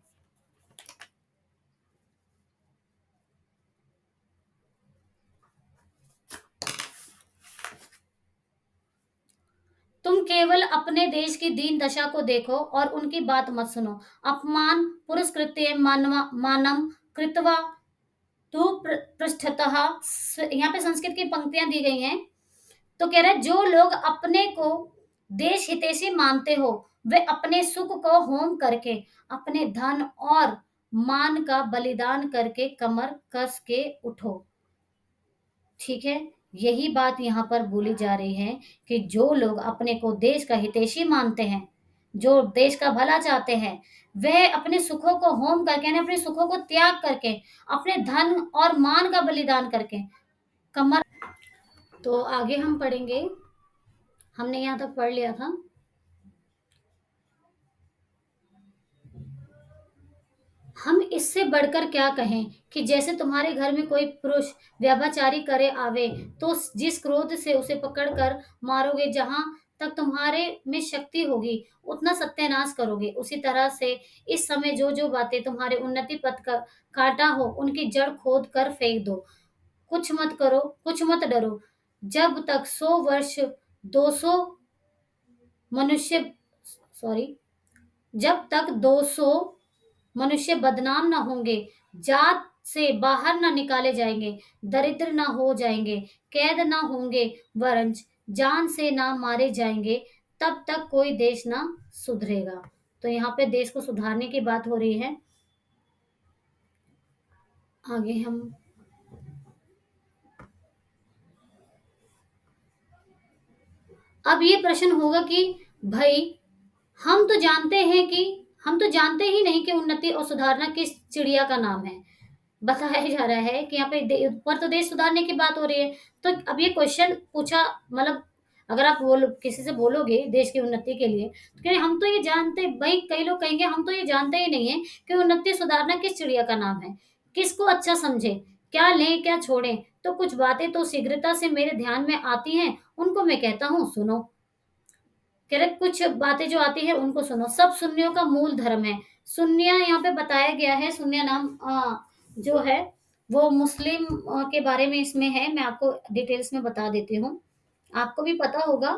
तुम केवल अपने देश की दीन दशा को देखो और उनकी बात मत सुनो। अपमान पुरस्कृत्य मानम कृत्वा तू पृष्ठतः। यहाँ पे संस्कृत की पंक्तियां दी गई हैं। तो कह रहे हैं, जो लोग अपने को देश हितैषी मानते हो वे अपने सुख को होम करके, अपने धन और मान का बलिदान करके कमर कस के उठो। ठीक है, यही बात यहाँ पर बोली जा रही है कि जो लोग अपने को देश का हितैषी मानते हैं, जो देश का भला चाहते हैं, वह अपने सुखों को होम करके, यानी अपने सुखों को त्याग करके, अपने धन और मान का बलिदान करके कमर। तो आगे हम पढ़ेंगे, हमने यहाँ तक पढ़ लिया था। हम इससे बढ़कर क्या कहें कि जैसे तुम्हारे घर में कोई पुरुष व्यभिचारी करे आवे, तो जिस क्रोध से उसे पकड़कर मारोगे, जहां तक तुम्हारे में शक्ति होगी उतना सत्यानाश करोगे। उसी तरह से इस समय जो जो बातें तुम्हारे उन्नति पथ का काटा हो, उनकी जड़ खोद कर फेंक दो। कुछ मत करो, कुछ मत डरो, जब तक 100 वर्ष 200 मनुष्य सॉरी जब तक 200 मनुष्य बदनाम ना होंगे, जात से बाहर ना निकाले जाएंगे, दरिद्र ना हो जाएंगे, कैद ना होंगे, वरन जान से ना मारे जाएंगे, तब तक कोई देश ना सुधरेगा। तो यहाँ पे देश को सुधारने की बात हो रही है। आगे हम अब ये प्रश्न होगा कि भाई, हम तो जानते हैं कि हम तो जानते ही नहीं कि उन्नति और सुधारना किस चिड़िया का नाम है। बताया जा रहा है कि यहाँ पे ऊपर तो देश सुधारने की बात हो रही है। तो अब ये क्वेश्चन पूछा, मतलब अगर आप किसी से बोलोगे देश की उन्नति के लिए, तो कह रहे हम तो ये जानते, भाई कई लोग कहेंगे हम तो ये जानते ही नहीं है कि उन्नति सुधारना किस चिड़िया का नाम है, किसको अच्छा समझे, क्या लें क्या छोड़ें। तो कुछ बातें तो शीघ्रता से मेरे ध्यान में आती हैं, उनको मैं कहता हूँ सुनो। कह रहे कुछ बातें जो आती है उनको सुनो। सब सुन्नियों का मूल धर्म है। सुन्निया यहाँ पे बताया गया है, सुन्निया नाम जो है वो मुस्लिम के बारे में इसमें है। मैं आपको डिटेल्स में बता देती हूँ, आपको भी पता होगा,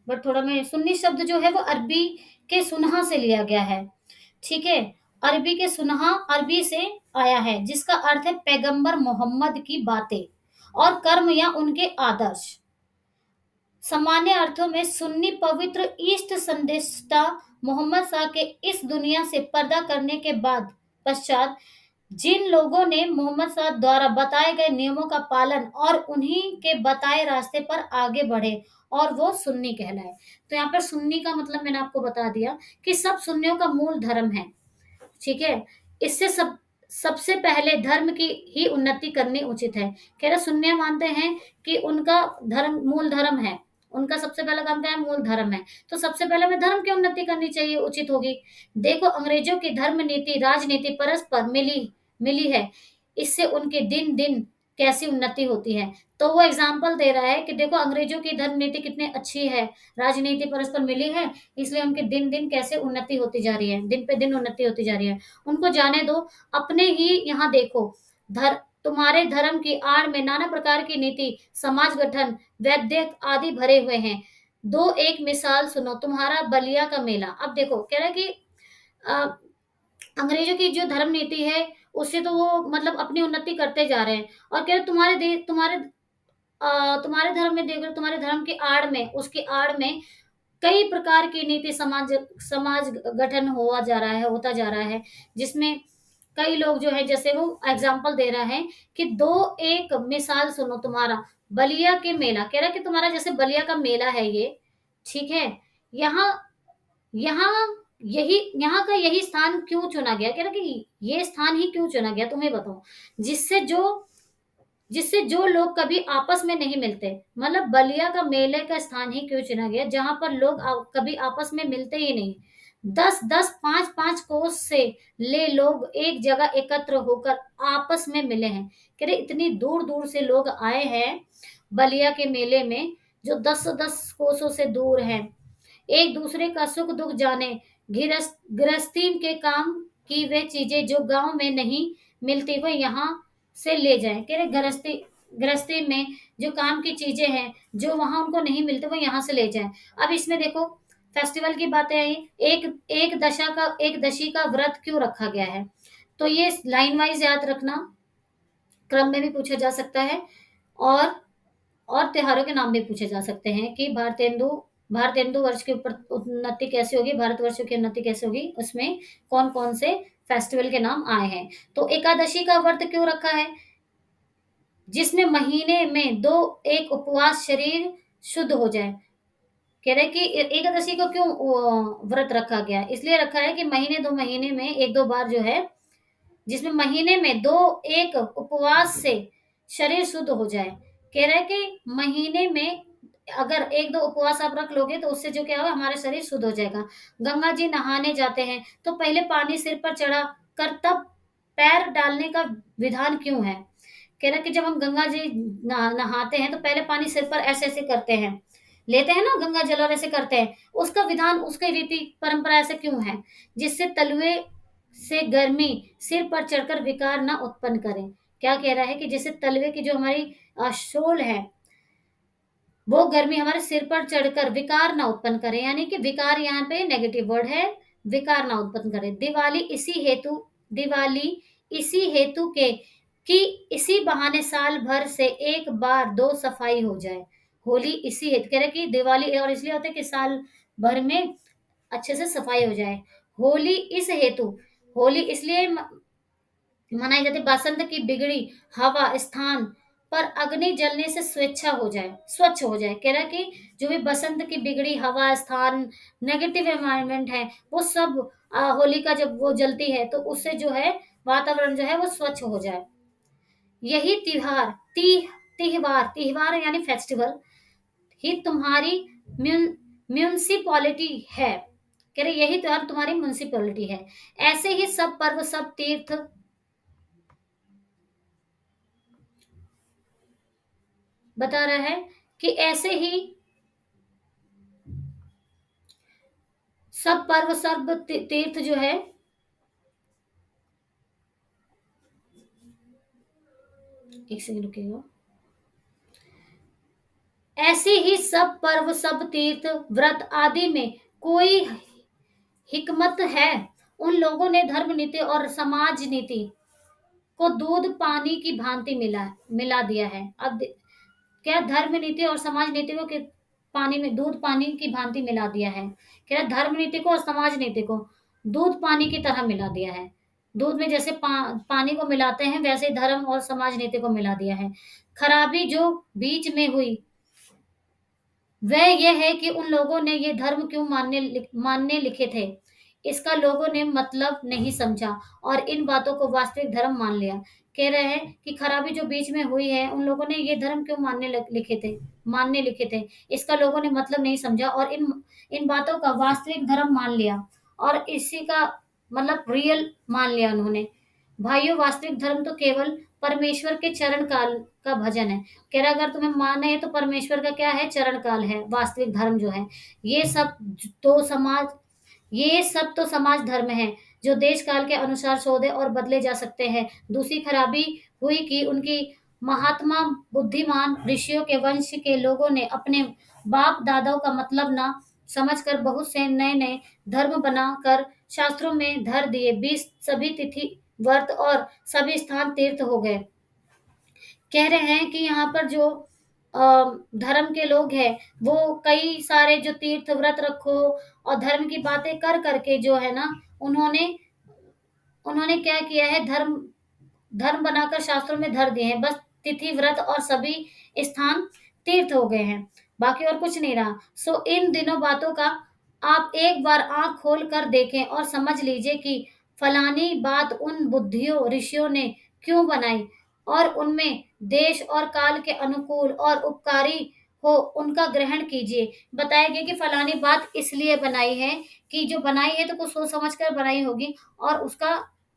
बट थोड़ा मैं सुन्नी शब्द जो है वो अरबी के सुनहा से लिया गया है। ठीक है, अरबी के सुनहा अरबी से आया है, जिसका अर्थ है पैगंबर मोहम्मद की बातें और कर्म या उनके आदर्श। सामान्य अर्थों में सुन्नी पवित्र ईस्ट संदेशता मोहम्मद शाह के इस दुनिया से पर्दा करने के बाद पश्चात जिन लोगों ने मोहम्मद शाह द्वारा बताए गए नियमों का पालन और उन्हीं के बताए रास्ते पर आगे बढ़े, और वो सुन्नी कहलाए। तो यहाँ पर सुन्नी का मतलब मैंने आपको बता दिया कि सब सुन्नियों का मूल धर्म है। ठीक है, इससे सबसे पहले धर्म की ही उन्नति करनी उचित है। कह रहे सुन्नी मानते हैं कि उनका धर्म मूल धर्म है, उनका सबसे पहला काम क्या है, मूल धर्म है। तो सबसे पहले हमें धर्म की उन्नति करनी चाहिए, उचित होगी। देखो अंग्रेजों की धर्म नीति राजनीति परस्पर मिली मिली है, इससे उनके दिन दिन कैसी उन्नति होती है। तो वो एग्जाम्पल दे रहा है कि देखो अंग्रेजों की धर्म नीति कितनी अच्छी है, राजनीति परस्पर मिली है, इसलिए उनके दिन दिन कैसे उन्नति होती जा रही है, दिन पे दिन उन्नति होती जा रही है। उनको जाने दो। अपने ही यहाँ देखो, तुम्हारे धर्म की आड़ में नाना प्रकार की नीति, समाज गठन, वैद्य आदि भरे हुए हैं। दो एक मिसाल सुनो, तुम्हारा बलिया का मेला। अब देखो कह रहा है कि अंग्रेजों की जो धर्म नीति है उससे तो वो मतलब अपनी उन्नति करते जा रहे हैं, और कह रहे तुम्हारे धर्म में देख रहे, तुम्हारे धर्म की आड़ में, उसकी आड़ में कई प्रकार की नीति, समाज समाज गठन हुआ जा रहा है, होता जा रहा है, जिसमें कई लोग जो है, जैसे वो एग्जाम्पल दे रहा है कि दो एक मिसाल सुनो, तुम्हारा बलिया के मेला। कह रहा है कि तुम्हारा जैसे बलिया का मेला है ये, ठीक है, यहाँ यहाँ यहाँ का यही स्थान क्यों चुना गया, कह रहा कि ये स्थान ही क्यों चुना गया तुम्हें बताओ, जिससे जो जिससे जो लोग कभी आपस में नहीं मिलते, मतलब बलिया का मेले का स्थान ही क्यों चुना गया जहां पर लोग कभी आपस में मिलते ही नहीं। 10-10 5-5 कोस से ले लोग एक जगह एकत्र होकर आपस में मिले हैं। कह रहे इतनी दूर दूर से लोग आए हैं बलिया के मेले में, जो 10-10 कोसों से दूर हैं। एक दूसरे का सुख दुख जाने, गृहस्थी के काम की वे चीजें जो गांव में नहीं मिलती वो यहाँ से ले जाएं। कह रहे गृहस्थी गृहस्थी में जो काम की चीजें हैं जो वहां उनको नहीं मिलती वो यहाँ से ले जाएं। अब इसमें देखो फेस्टिवल की बातें आई। एक दशी का व्रत क्यों रखा गया है, तो ये लाइन वाइज याद रखना, क्रम में भी पूछा जा सकता है। और त्योहारों के नाम भी पूछे जा सकते हैं कि भारतेंदु वर्ष के ऊपर उन्नति कैसे होगी, भारतवर्ष की उन्नति कैसे होगी, उसमें कौन कौन से फेस्टिवल के नाम आए हैं। तो एकादशी का व्रत क्यों रखा है, जिसमें महीने में दो एक उपवास शरीर शुद्ध हो जाए। कह रहे कि एकादशी को क्यों व्रत रखा गया, इसलिए रखा है कि महीने 2 महीने में एक दो बार जो है, जिसमें महीने में दो एक उपवास से शरीर शुद्ध हो जाए। कह रहे हैं कि महीने में अगर एक दो उपवास आप रख लोगे तो उससे जो क्या होगा, हमारा शरीर शुद्ध हो जाएगा। गंगा जी नहाने जाते हैं तो पहले पानी सिर पर चढ़ा कर तब पैर डालने का विधान क्यों है। कह रहे कि जब हम गंगा जी नहाते हैं तो पहले पानी सिर पर ऐसे ऐसे करते हैं, लेते हैं ना गंगा जल और ऐसे करते हैं, उसका विधान उसकी रीति परंपरा ऐसे क्यों है, जिससे तलुए से गर्मी सिर पर चढ़कर विकार ना उत्पन्न करें। क्या कह रहा है कि जैसे तलवे की जो हमारी शोल है वो गर्मी हमारे सिर पर चढ़कर विकार ना उत्पन्न करे, यानी कि विकार यहाँ पे नेगेटिव वर्ड है, विकार ना उत्पन्न करे। दिवाली इसी हेतु के कि इसी बहाने साल भर से एक बार दो सफाई हो जाए। होली इसी हेतु कह रहे कि दिवाली और इसलिए होता है कि साल भर में अच्छे से सफाई हो जाए। होली इस हेतु, होली इसलिए मनाई जाती, बसंत की बिगड़ी हवा स्थान पर अग्नि जलने से स्वेच्छा हो जाए, स्वच्छ हो जाए। कह रहा है कि जो भी बसंत की बिगड़ी हवा स्थान नेगेटिव एनवायरनमेंट है वो सब होली का जब वो जलती है तो उससे जो है वातावरण जो है वो स्वच्छ हो जाए। यही त्योहार त्योहार यानी फेस्टिवल ही तुम्हारी म्यूनसिपॉलिटी है। कह रहे यही त्योहार तुम्हारी म्यूनसिपॉलिटी है। ऐसे ही सब पर्व सब तीर्थ बता रहा है कि ऐसे ही सब पर्व सब तीर्थ जो है, एक सेकंड रुकिएगा, ऐसे ही सब पर्व सब तीर्थ व्रत आदि में कोई हिकमत है। उन लोगों ने धर्म नीति और समाज नीति को दूध पानी की भांति मिला दिया है। अब क्या धर्म नीति और समाज नीति को पानी में दूध पानी की भांति मिला दिया है। क्या धर्म नीति को और समाज नीति को दूध पानी की तरह मिला दिया है। दूध में जैसे पानी को मिलाते हैं वैसे धर्म और समाज नीति को मिला दिया है। खराबी जो बीच में हुई वह यह है कि उन लोगों ने ये धर्म क्यों मानने लिखे थे, इसका लोगों ने मतलब नहीं समझा और इन बातों को वास्तविक धर्म मान लिया। कह रहे हैं कि खराबी जो बीच में हुई है उन लोगों ने ये धर्म क्यों मानने लिखे थे, इसका लोगों ने मतलब नहीं समझा और इन बातों का वास्तविक धर्म मान लिया और इसी का मतलब रियल मान लिया उन्होंने। भाइयों वास्तविक धर्म तो केवल परमेश्वर के चरण काल का भजन है। कह रहा अगर तुम्हें माने है तो परमेश्वर का क्या है, चरण काल है वास्तविक धर्म जो है। ये सब तो समाज ये सब तो समाज धर्म है जो देश काल के अनुसार शोधे और बदले जा सकते हैं। दूसरी खराबी हुई कि उनकी महात्मा बुद्धिमान ऋषियों के वंश के लोगों ने अपने बाप दादाओं का मतलब ना समझकर बहुत से नए नए धर्म बनाकर शास्त्रों में धर दिए। 20 सभी तिथि व्रत और सभी स्थान तीर्थ हो गए। कह रहे हैं कि यहाँ पर जो धर्म के लोग हैं वो कई सारे जो तीर्थ व्रत रखो और धर्म की बातें कर करके जो है ना उन्होंने उन्होंने क्या किया है, धर्म धर्म बनाकर शास्त्रों में धर दिए हैं। बस तिथि व्रत और सभी स्थान तीर्थ हो गए हैं, बाकी और कुछ नहीं रहा। सो इन दिनों बातों का आप एक बार आंख खोल कर देखें और समझ लीजिए कि फलानी बात उन बुद्धियों ऋषियों ने क्यों बनाई और उनमें देश और काल के अनुकूल और उपकारी हो उनका ग्रहण कीजिए। बताया गया कि फलानी बात इसलिए बनाई है कि जो बनाई है तो कुछ सोच समझ कर बनाई होगी और उसका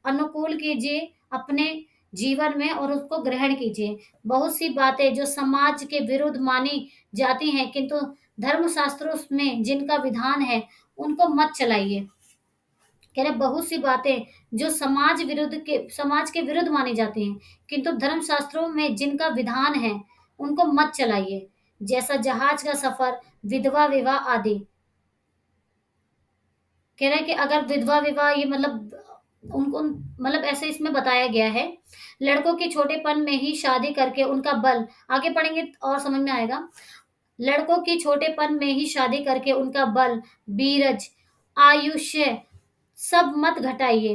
अनुकूल कीजिए अपने जीवन में और उसको ग्रहण कीजिए। बहुत सी बातें जो समाज के विरुद्ध मानी जाती हैं, किंतु धर्मशास्त्रों में जिनका विधान है, उनको मत चलाइए। कह रहे बहुत सी बातें जो समाज के विरुद्ध मानी जाती हैं, किंतु धर्मशास्त्रों में जिनका विधान है, उनको मत चलाइए। जैसा जहाज का सफर, विधवा विवाह आदि। कह रहे हैं कि अगर विधवा विवाह, ये मतलब उनको मतलब ऐसे इसमें बताया गया है, लड़कों के छोटेपन में ही शादी करके उनका बल, आगे पढ़ेंगे और समझ में आएगा। लड़कों की छोटेपन में ही शादी करके उनका बल, बीरज, आयुष्य सब मत घटाइए।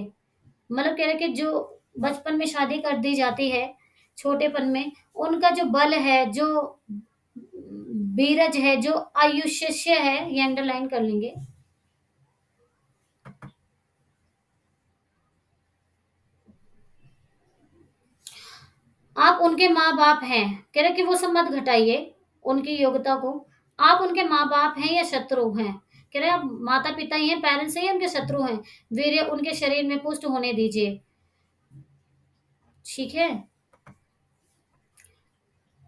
मतलब कह रहे कि जो बचपन में शादी कर दी जाती है, छोटेपन में, उनका जो बल है, जो बीरज है, जो आयुष्य है, ये अंडरलाइन कर लेंगे। आप उनके माँ बाप हैं। कह रहे कि वो सब मत घटाइए उनकी योग्यता को। आप उनके माँ बाप हैं या शत्रु हैं। कह रहे आप माता पिता ही हैं, पेरेंट्स ही हैं, उनके शत्रु हैं। वीर्य उनके शरीर में पुष्ट होने दीजिए। ठीक है।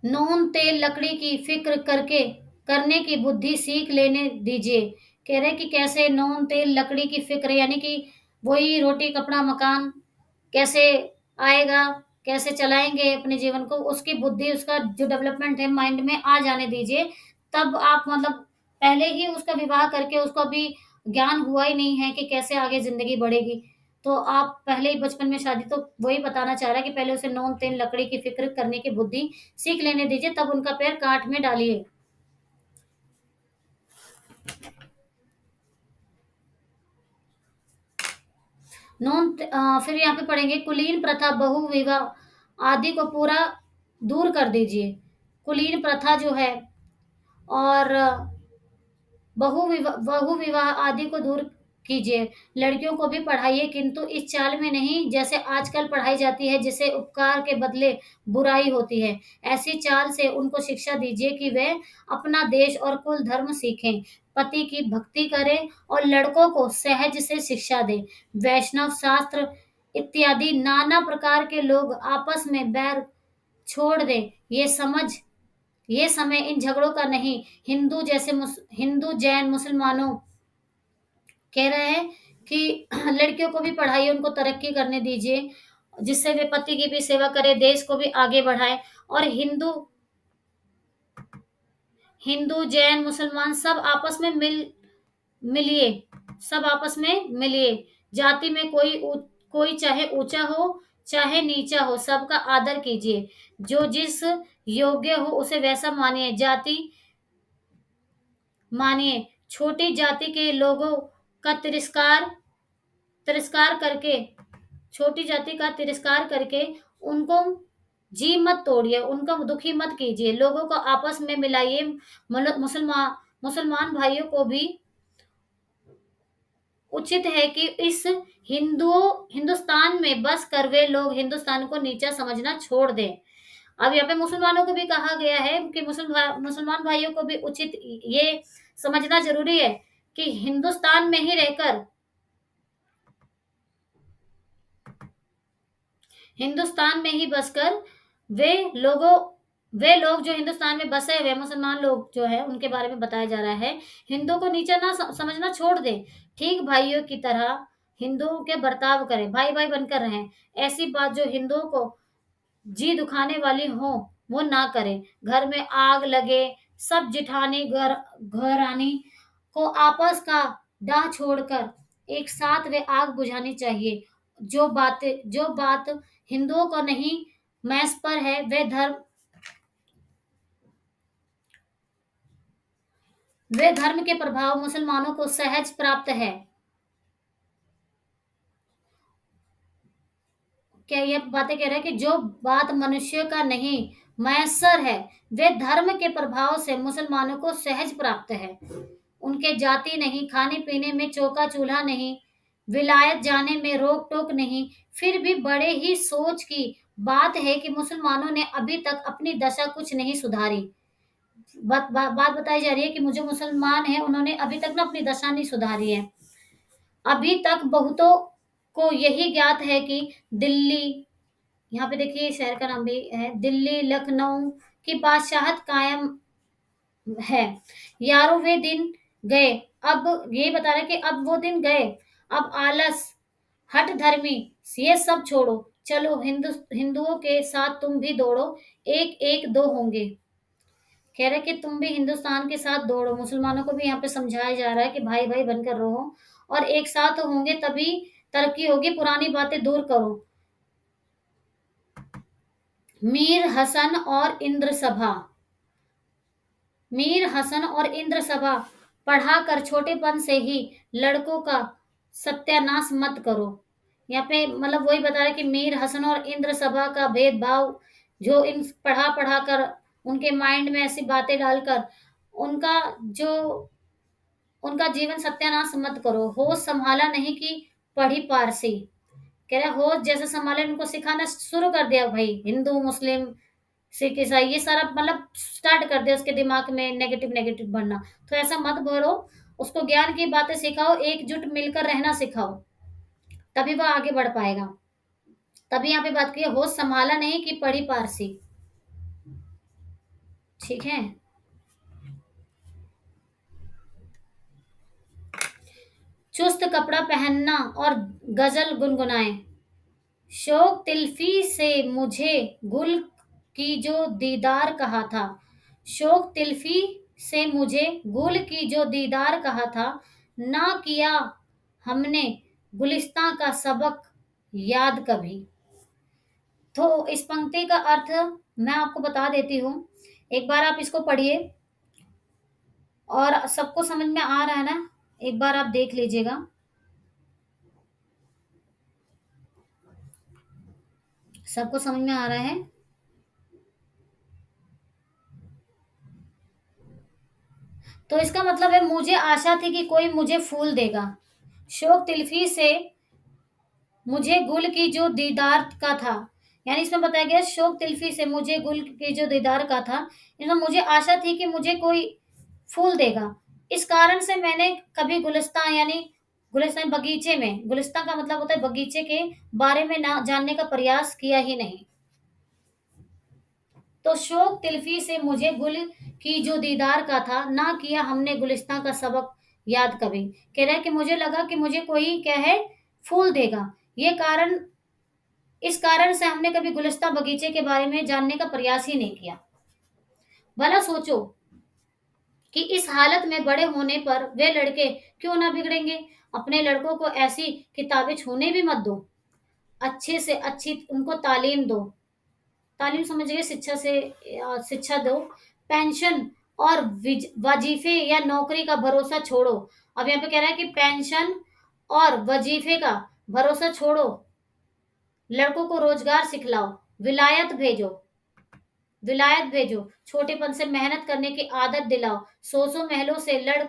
नून तेल लकड़ी की फिक्र करके करने की बुद्धि सीख लेने दीजिए। कह रहे कि कैसे नून तेल लकड़ी की फिक्र, यानी कि वही रोटी कपड़ा मकान कैसे आएगा, कैसे चलाएंगे अपने जीवन को, उसकी बुद्धि, उसका जो डेवलपमेंट है माइंड में आ जाने दीजिए। तब आप मतलब पहले ही उसका विवाह करके, उसको अभी ज्ञान हुआ ही नहीं है कि कैसे आगे जिंदगी बढ़ेगी, तो आप पहले ही बचपन में शादी, तो वही बताना चाह रहा है कि पहले उसे नौन तेन लकड़ी की फिक्र करने की बुद्धि सीख लेने दीजिए, तब उनका पैर काट में डालिए। फिर यहाँ पे पढ़ेंगे, कुलीन प्रथा, बहु विवाह आदि को पूरा दूर कर दीजिए। कुलीन प्रथा जो है और बहु विवाह आदि को दूर कीजिए। लड़कियों को भी पढ़ाइए, किंतु इस चाल में नहीं जैसे आजकल पढ़ाई जाती है, जिसे उपकार के बदले बुराई होती है। ऐसी चाल से उनको शिक्षा दीजिए कि वे अपना देश और कुल धर्म सीखें, पति की भक्ति करें और लड़कों को सहज से शिक्षा दें। वैष्णव शास्त्र इत्यादि नाना प्रकार के लोग आपस में बैर छोड़ दें। ये समय इन झगड़ों का नहीं। हिंदू जैन मुसलमानों कह रहे हैं कि लड़कियों को भी पढ़ाइए, उनको तरक्की करने दीजिए, जिससे वे पति की भी सेवा करे, देश को भी आगे बढ़ाए। और हिंदू जैन मुसलमान सब आपस में मिलिए, सब आपस में मिलिए। जाति में कोई चाहे ऊंचा हो चाहे नीचा हो, सबका आदर कीजिए। जो जिस योग्य हो उसे वैसा मानिए। मानिए छोटी जाति के लोगों का तिरस्कार करके, छोटी जाति का तिरस्कार करके उनको जी मत तोड़िए, उनका दुखी मत कीजिए। लोगों को आपस में मिलाइए। मुसलमान भाइयों को भी उचित है कि इस हिंदुस्तान में बस कर वे लोग हिंदुस्तान को नीचा समझना छोड़ दें। अब यहाँ पे मुसलमानों को भी कहा गया है कि मुसलमान भाइयों को भी उचित ये समझना जरूरी है कि हिंदुस्तान में ही बसकर वे लोगों वे लोग जो हिंदुस्तान में बसे हुए मुसलमान लोग जो है, उनके बारे में बताया जा रहा है, हिंदुओं को नीचा ना समझना छोड़ दें। ठीक भाइयों की तरह हिंदुओं के बर्ताव करें, भाई भाई बनकर रहें। ऐसी बात जो हिंदुओं को जी दुखाने वाली हो, वो ना करें। घर में आग लगे, सब जिठानी घरानी को आपस का डाह छोड़कर एक साथ वे आग बुझानी चाहिए। जो बात हिंदुओं को नहीं मैस पर है, वे धर्म के प्रभाव मुसलमानों को सहज प्राप्त है। क्या ये बातें कह रहे हैं कि जो बात मनुष्य का नहीं मैसर है, वे धर्म के प्रभाव से मुसलमानों को सहज प्राप्त है। उनके जाति नहीं, खाने पीने में चौका चूल्हा नहीं, विलायत जाने में रोक टोक नहीं। फिर भी बड़े ही सोच की बात है कि मुसलमानों ने अभी तक अपनी दशा कुछ नहीं सुधारी। बात बताई जा रही है कि मुझे मुसलमान है, उन्होंने अभी तक ना अपनी दशा नहीं सुधारी है। अभी तक बहुतों को यही ज्ञात है कि दिल्ली यहाँ पे देखिए शहर का नाम भी है, दिल्ली लखनऊ की बादशाहत कायम है। यारों वे दिन गए, अब ये बता रहे कि अब वो दिन गए, अब आलस हठ धर्मी ये सब छोड़ो, चलो हिंदुओं के साथ तुम भी दौड़ो, एक एक दो होंगे। कह रहे कि तुम भी हिंदुस्तान के साथ दौड़ो, मुसलमानों को भी यहाँ पे समझाया जा रहा है कि भाई भाई बनकर रहो और एक साथ होंगे तभी तरक्की होगी, पुरानी बातें दूर करो। मीर हसन और इंद्र सभा, मीर हसन और इंद्र सभा पढ़ा कर छोटेपन से ही लड़कों का सत्यानाश मत करो। यहाँ पे मतलब वही बता रहे कि मीर हसन और इंद्र सभा का भेदभाव, जो इन पढ़ा पढ़ा कर उनके माइंड में ऐसी बातें डालकर उनका जो उनका जीवन सत्यानाश मत करो। होश संभाला नहीं कि पढ़ी पारसी। कह रहे होश जैसे संभाले, उनको सिखाना शुरू कर दिया भाई, हिंदू मुस्लिम सिख ईसाई ये सारा मतलब स्टार्ट कर दिया उसके दिमाग में नेगेटिव नेगेटिव भरना। तो ऐसा मत भरो, उसको ज्ञान की बातें सिखाओ, एकजुट मिलकर रहना सिखाओ, तभी वह आगे बढ़ पाएगा। तभी यहाँ पे बात की है, होश संभाला नहीं कि पढ़ी पारसी। ठीक है। चुस्त कपड़ा पहनना और गजल गुनगुनाए, शौक तिल्फी से मुझे गुल की जो दीदार कहा था, शौक तिल्फी से मुझे गुल की जो दीदार कहा था, ना किया हमने गुलिस्तां का सबक याद कभी। तो इस पंक्ति का अर्थ मैं आपको बता देती हूँ, एक बार आप इसको पढ़िए और सबको समझ में आ रहा है ना, एक बार आप देख लीजिएगा। सबको समझ में आ रहा है? तो इसका मतलब है, मुझे आशा थी कि कोई मुझे फूल देगा, शौक तिल्फी से मुझे गुल की जो दीदार का था। यानी इसमें बताया गया शौक तिल्फी से मुझे गुल की जो दीदार का था, इसमें मुझे आशा थी कि मुझे कोई फूल देगा, इस कारण से मैंने कभी गुलिस्तान यानी गुलिस्तान बगीचे में, गुलिस्तान का मतलब होता है बगीचे के बारे में ना जानने का प्रयास किया ही नहीं। तो शौक तिल्फी से मुझे गुल की जो दीदार का था, ना किया हमने गुलिस्तान का सबक याद कभी। कह रहा है कि मुझे लगा कि मुझे कोई क्या है फूल देगा, ये कारण, इस कारण से हमने कभी गुलिस्तान बगीचे के बारे में जानने का प्रयास ही नहीं किया। भला सोचो कि इस हालत में बड़े होने पर वे लड़के क्यों ना बिगड़ेंगे। अपने लड़कों को ऐसी किताबें छूने भी मत दो, अच्छे से अच्छी उनको तालीम दो, तालीम समझिए शिक्षा से शिक्षा दो। पेंशन और वजीफे या नौकरी का भरोसा छोड़ो। अब यहाँ पे कह रहा है कि पेंशन और वजीफे का भरोसा छोड़ो, लड़कों को रोजगार सिखलाओ, विलायत भेजो, विलायत भेजो, छोटेपन से मेहनत करने की आदत दिलाओ, सौ महलों से लड़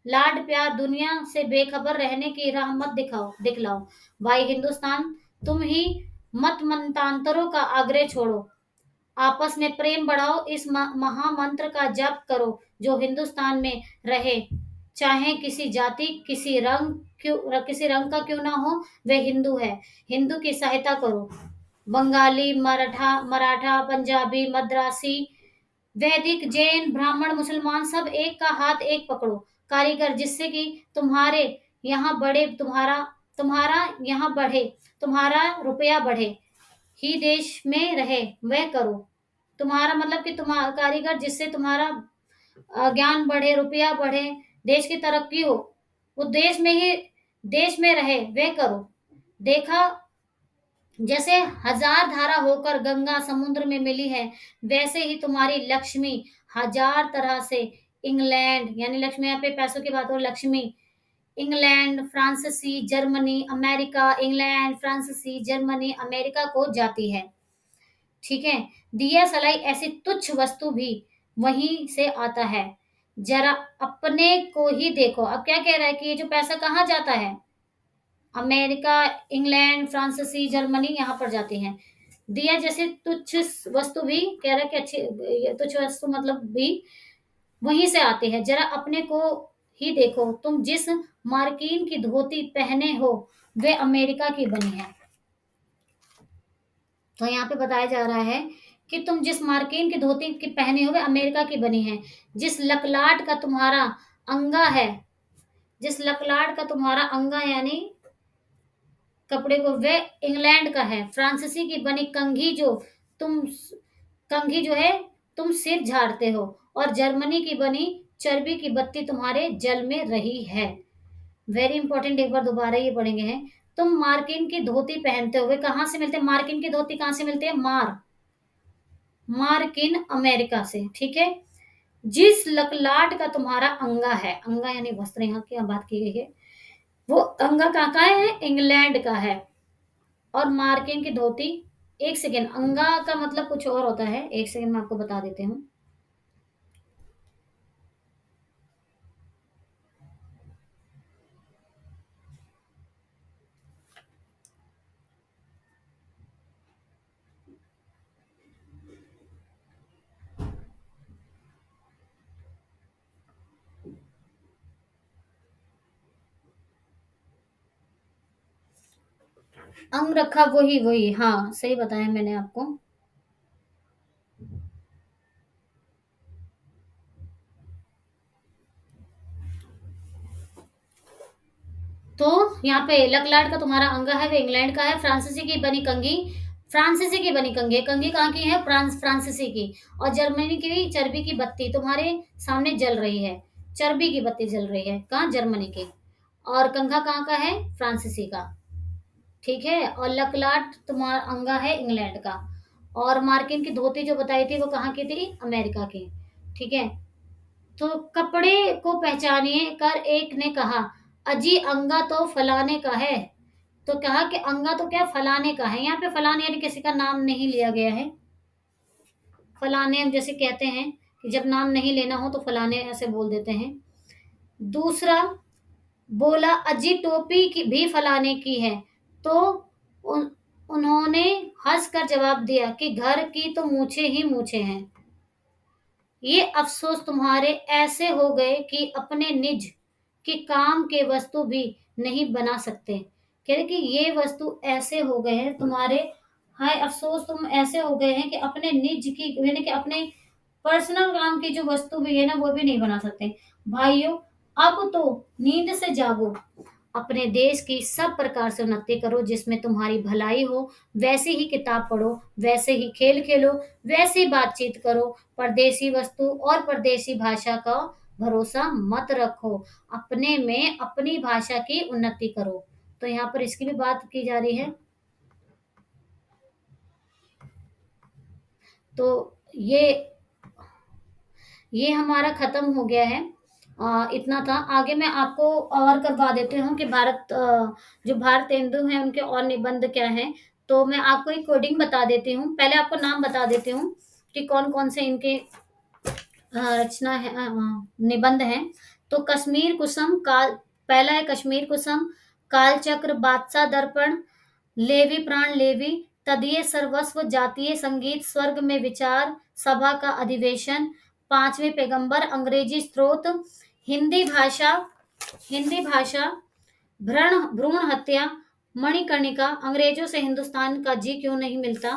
लाड प्यार दुनिया से बेखबर रहने की राह मत दिखलाओ। भाई हिंदुस्तान, तुम ही मत मंतांतरों का आग्रह छोड़ो, आपस में प्रेम बढ़ाओ, इस महामंत्र का जप करो, जो हिंदुस्तान में रहे, चाहे किसी जाति किसी रंग का क्यों ना हो, वे हिंदू है। हिंदू की सहायता करो। बंगाली, मराठा, पंजाबी, मद्रासी, वैदिक, जैन, ब्राह्मण, मुसलमान सब एक का हाथ एक पकड़ो, कारीगर जिससे कि तुम्हारे यहाँ बढ़े, तुम्हारा यहाँ बढ़े, तुम्हारा रुपया बढ़े, ही देश में रहे वह करो। तुम्हारा मतलब कि तुम्हारा कारीगर जिससे तुम्हारा ज्ञान बढ़े, रुपया बढ़े, देश की तरक्की हो, वो देश में रहे वह करो। देखा, जैसे हजार धारा होकर गंगा समुद्र में मिली है, वैसे ही तुम्हारी लक्ष्मी हजार तरह से इंग्लैंड, यानी लक्ष्मी यहाँ पे पैसों की बात हो, लक्ष्मी इंग्लैंड, फ्रांसीसी, जर्मनी, अमेरिका, इंग्लैंड, फ्रांसीसी, जर्मनी, अमेरिका को जाती है। ठीक है। दिया सलाई ऐसी तुच्छ वस्तु भी वहीं से आता है, जरा अपने को ही देखो। अब क्या कह रहा है कि ये जो पैसा कहाँ जाता है, अमेरिका, इंग्लैंड, फ्रांसीसी, जर्मनी यहाँ पर जाती हैं। दिया जैसे तुच्छ वस्तु भी कह रहा है कि अच्छी तुच्छ वस्तु मतलब भी वहीं से आती है, जरा अपने को ही देखो, तुम जिस मार्किन की धोती पहने हो वे अमेरिका की बनी है। तो यहाँ पे बताया जा रहा है कि तुम जिस मार्किन की धोती की पहने हुए अमेरिका की बनी है, जिस लकलाट का तुम्हारा अंगा है, जिस लकलाट का तुम्हारा अंगा यानी कपड़े को, वे इंग्लैंड का है। फ्रांसीसी की बनी तुम कंघी जो है तुम सिर झाड़ते हो, और जर्मनी की बनी चर्बी की बत्ती तुम्हारे जल में रही है। वेरी इंपॉर्टेंट, एक बार दोबारा ये पढ़ेंगे हैं। तुम मार्किन की धोती पहनते हुए कहां से मिलते हैं? मार्किन की धोती कहां से मिलती है? मार्किन अमेरिका से, ठीक है। जिस लकलाट का तुम्हारा अंगा है, अंगा यानी वस्त्र, यहाँ की बात की गई है, वो अंगा कहाँ का है? इंग्लैंड का है। और मार्किन की धोती, एक सेकेंड, अंगा का मतलब कुछ और होता है, एक सेकेंड मैं आपको बता देती हूँ। अंग रखा, वही वही, हाँ सही बताया मैंने आपको। तो यहाँ पे लकलाट का तुम्हारा अंगा है, वो इंग्लैंड का है। फ्रांसीसी की बनी कंघी, कंघी कहाँ की है? फ्रांसीसी की। और जर्मनी की चर्बी की बत्ती तुम्हारे सामने जल रही है, चर्बी की बत्ती जल रही है, कहाँ? जर्मनी की। और कंघा कहाँ का है? फ्रांसीसी का, ठीक है। और लकलाट तुम्हारा अंगा है इंग्लैंड का। और मार्किन की धोती जो बताई थी वो कहाँ की थी? अमेरिका की, ठीक है। तो कपड़े को पहचानिए कर एक ने कहा, अजी अंगा तो फलाने का है। तो कहा कि अंगा तो क्या फलाने का है। यहाँ पे फलाने यानी किसी का नाम नहीं लिया गया है। फलाने हम जैसे कहते हैं कि जब नाम नहीं लेना हो तो फलाने ऐसे बोल देते हैं। दूसरा बोला, अजी टोपी की भी फलाने की है। तो उन, उन्होंने हंसकर जवाब दिया कि घर की तो मूछे ही मूछे हैं। ये अफसोस तुम्हारे ऐसे हो गए कि अपने निज के काम के वस्तु भी नहीं बना सकते। कह रहे कि ये वस्तु ऐसे हो गए हैं तुम्हारे, हाय अफसोस तुम ऐसे हो गए हैं कि अपने निज की यानी कि अपने पर्सनल काम की जो वस्तु भी है ना वो भी नहीं बना सकते। भाइयों, अब तो नींद से जागो, अपने देश की सब प्रकार से उन्नति करो, जिसमें तुम्हारी भलाई हो। वैसी ही किताब पढ़ो, वैसे ही खेल खेलो, वैसी बातचीत करो। परदेसी वस्तु और परदेसी भाषा का भरोसा मत रखो, अपने में अपनी भाषा की उन्नति करो। तो यहाँ पर इसकी भी बात की जा रही है। तो ये ये हमारा खत्म हो गया है। इतना था। आगे मैं आपको और करवा देती हूँ कि जो भारतेंदु हैं उनके और निबंध क्या हैं। तो मैं आपको एक कोडिंग बता देती हूँ, पहले आपको नाम बता देती हूँ कि कौन कौन से इनके रचना है, निबंध हैं। तो कश्मीर कुसुम काल, पहला है कश्मीर कुसुम, कालचक्र, बादशाह दर्पण, लेवी प्राण लेवी, तदीय सर्वस्व, जातीय संगीत, स्वर्ग में विचार, सभा का अधिवेशन, पांचवें पैगंबर, अंग्रेजी स्रोत, हिंदी भाषा, हिंदी भाषा, भ्रूण हत्या, मणिकर्णिका, अंग्रेजों से हिंदुस्तान का जी क्यों नहीं मिलता,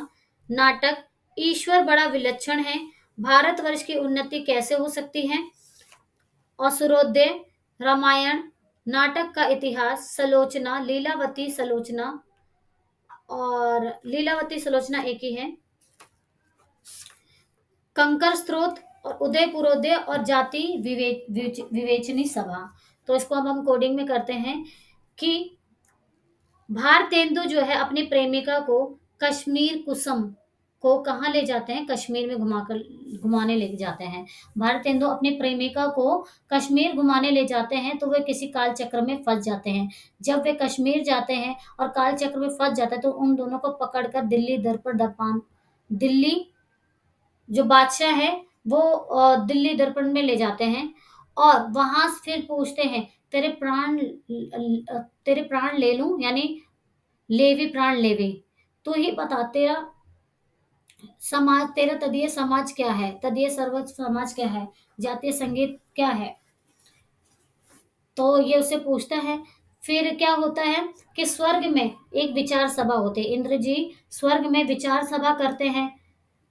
नाटक, ईश्वर बड़ा विलक्षण है, भारतवर्ष की उन्नति कैसे हो सकती है, असुरोदय, रामायण, नाटक का इतिहास, सलोचना, लीलावती सलोचना, और लीलावती सलोचना एक ही है, कंकर स्त्रोत, और उदयपुरोदय, और जाति विवेचनी सभा। तो इसको अब हम कोडिंग में करते हैं कि भारतेंदु जो है अपनी प्रेमिका को कश्मीर कुसुम को कहाँ ले जाते हैं? कश्मीर में घुमाने ले जाते हैं। भारतेंदु अपनी प्रेमिका को कश्मीर घुमाने ले जाते हैं, तो वे किसी काल चक्र में फंस जाते हैं। जब वे कश्मीर जाते हैं और काल चक्र में फंस जाते हैं तो उन दोनों को पकड़कर दिल्ली जो बादशाह है वो दिल्ली दर्पण में ले जाते हैं, और वहां फिर पूछते हैं, तेरे प्राण ले लूं, यानी लेवी प्राण लेवी, तू ही बता तेरा तदीय समाज क्या है, तदीय सर्वोच्च समाज क्या है, जातीय संगीत क्या है। तो ये उससे पूछता है। फिर क्या होता है कि स्वर्ग में एक विचार सभा होती है, इंद्र जी स्वर्ग में विचार सभा करते हैं।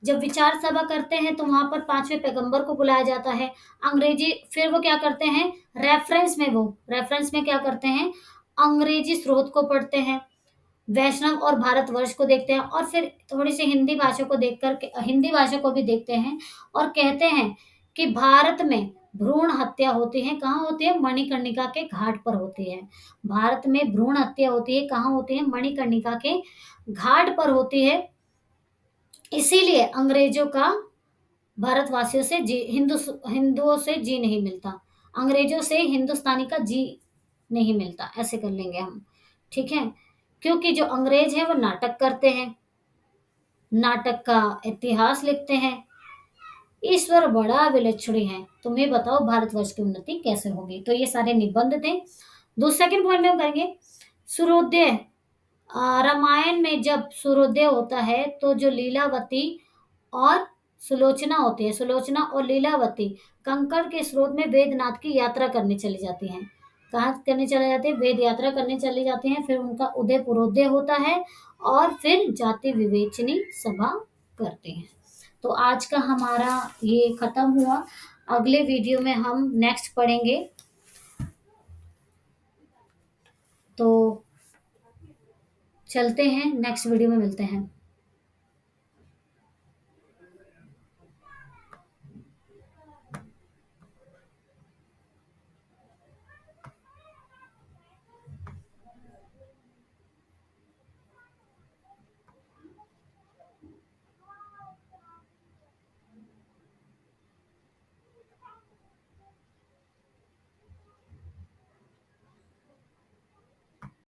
जब विचार सभा करते हैं तो वहां पर पांचवें पैगंबर को बुलाया जाता है। अंग्रेजी फिर वो क्या करते हैं, रेफरेंस में क्या करते हैं, अंग्रेजी स्रोत को पढ़ते हैं, वैष्णव और भारतवर्ष को देखते हैं, और फिर थोड़ी सी हिंदी भाषा को देखकर हिंदी भाषा को भी देखते हैं, और कहते हैं कि भारत में भ्रूण हत्या होती है, कहाँ होती है, मणिकर्णिका के घाट पर होती है। भारत में भ्रूण हत्या होती है, कहाँ होती है, मणिकर्णिका के घाट पर होती है। इसीलिए अंग्रेजों का भारतवासियों से हिंदुओं से जी नहीं मिलता, अंग्रेजों से हिंदुस्तानी का जी नहीं मिलता, ऐसे कर लेंगे हम। ठीक है, क्योंकि जो अंग्रेज है वो नाटक करते हैं, नाटक का इतिहास लिखते हैं। ईश्वर बड़ा विलक्षणी है, तुम्हें बताओ भारतवर्ष की उन्नति कैसे होगी। तो ये सारे निबंध थे। सेकंड पॉइंट में हम करेंगे सूर्योदय। रामायण में जब सूर्योदय होता है तो जो लीलावती और सुलोचना होती है, सुलोचना और लीलावती कंकड़ के स्रोत में वेदनाथ की यात्रा करने चली जाती हैं। कहाँ करने चले जाते हैं, वेद यात्रा करने चली जाती हैं। फिर उनका उदय पुरोदय होता है और फिर जाति विवेचनी सभा करते हैं। तो आज का हमारा ये खत्म हुआ। अगले वीडियो में हम नेक्स्ट पढ़ेंगे। तो चलते हैं, नेक्स्ट वीडियो में मिलते हैं।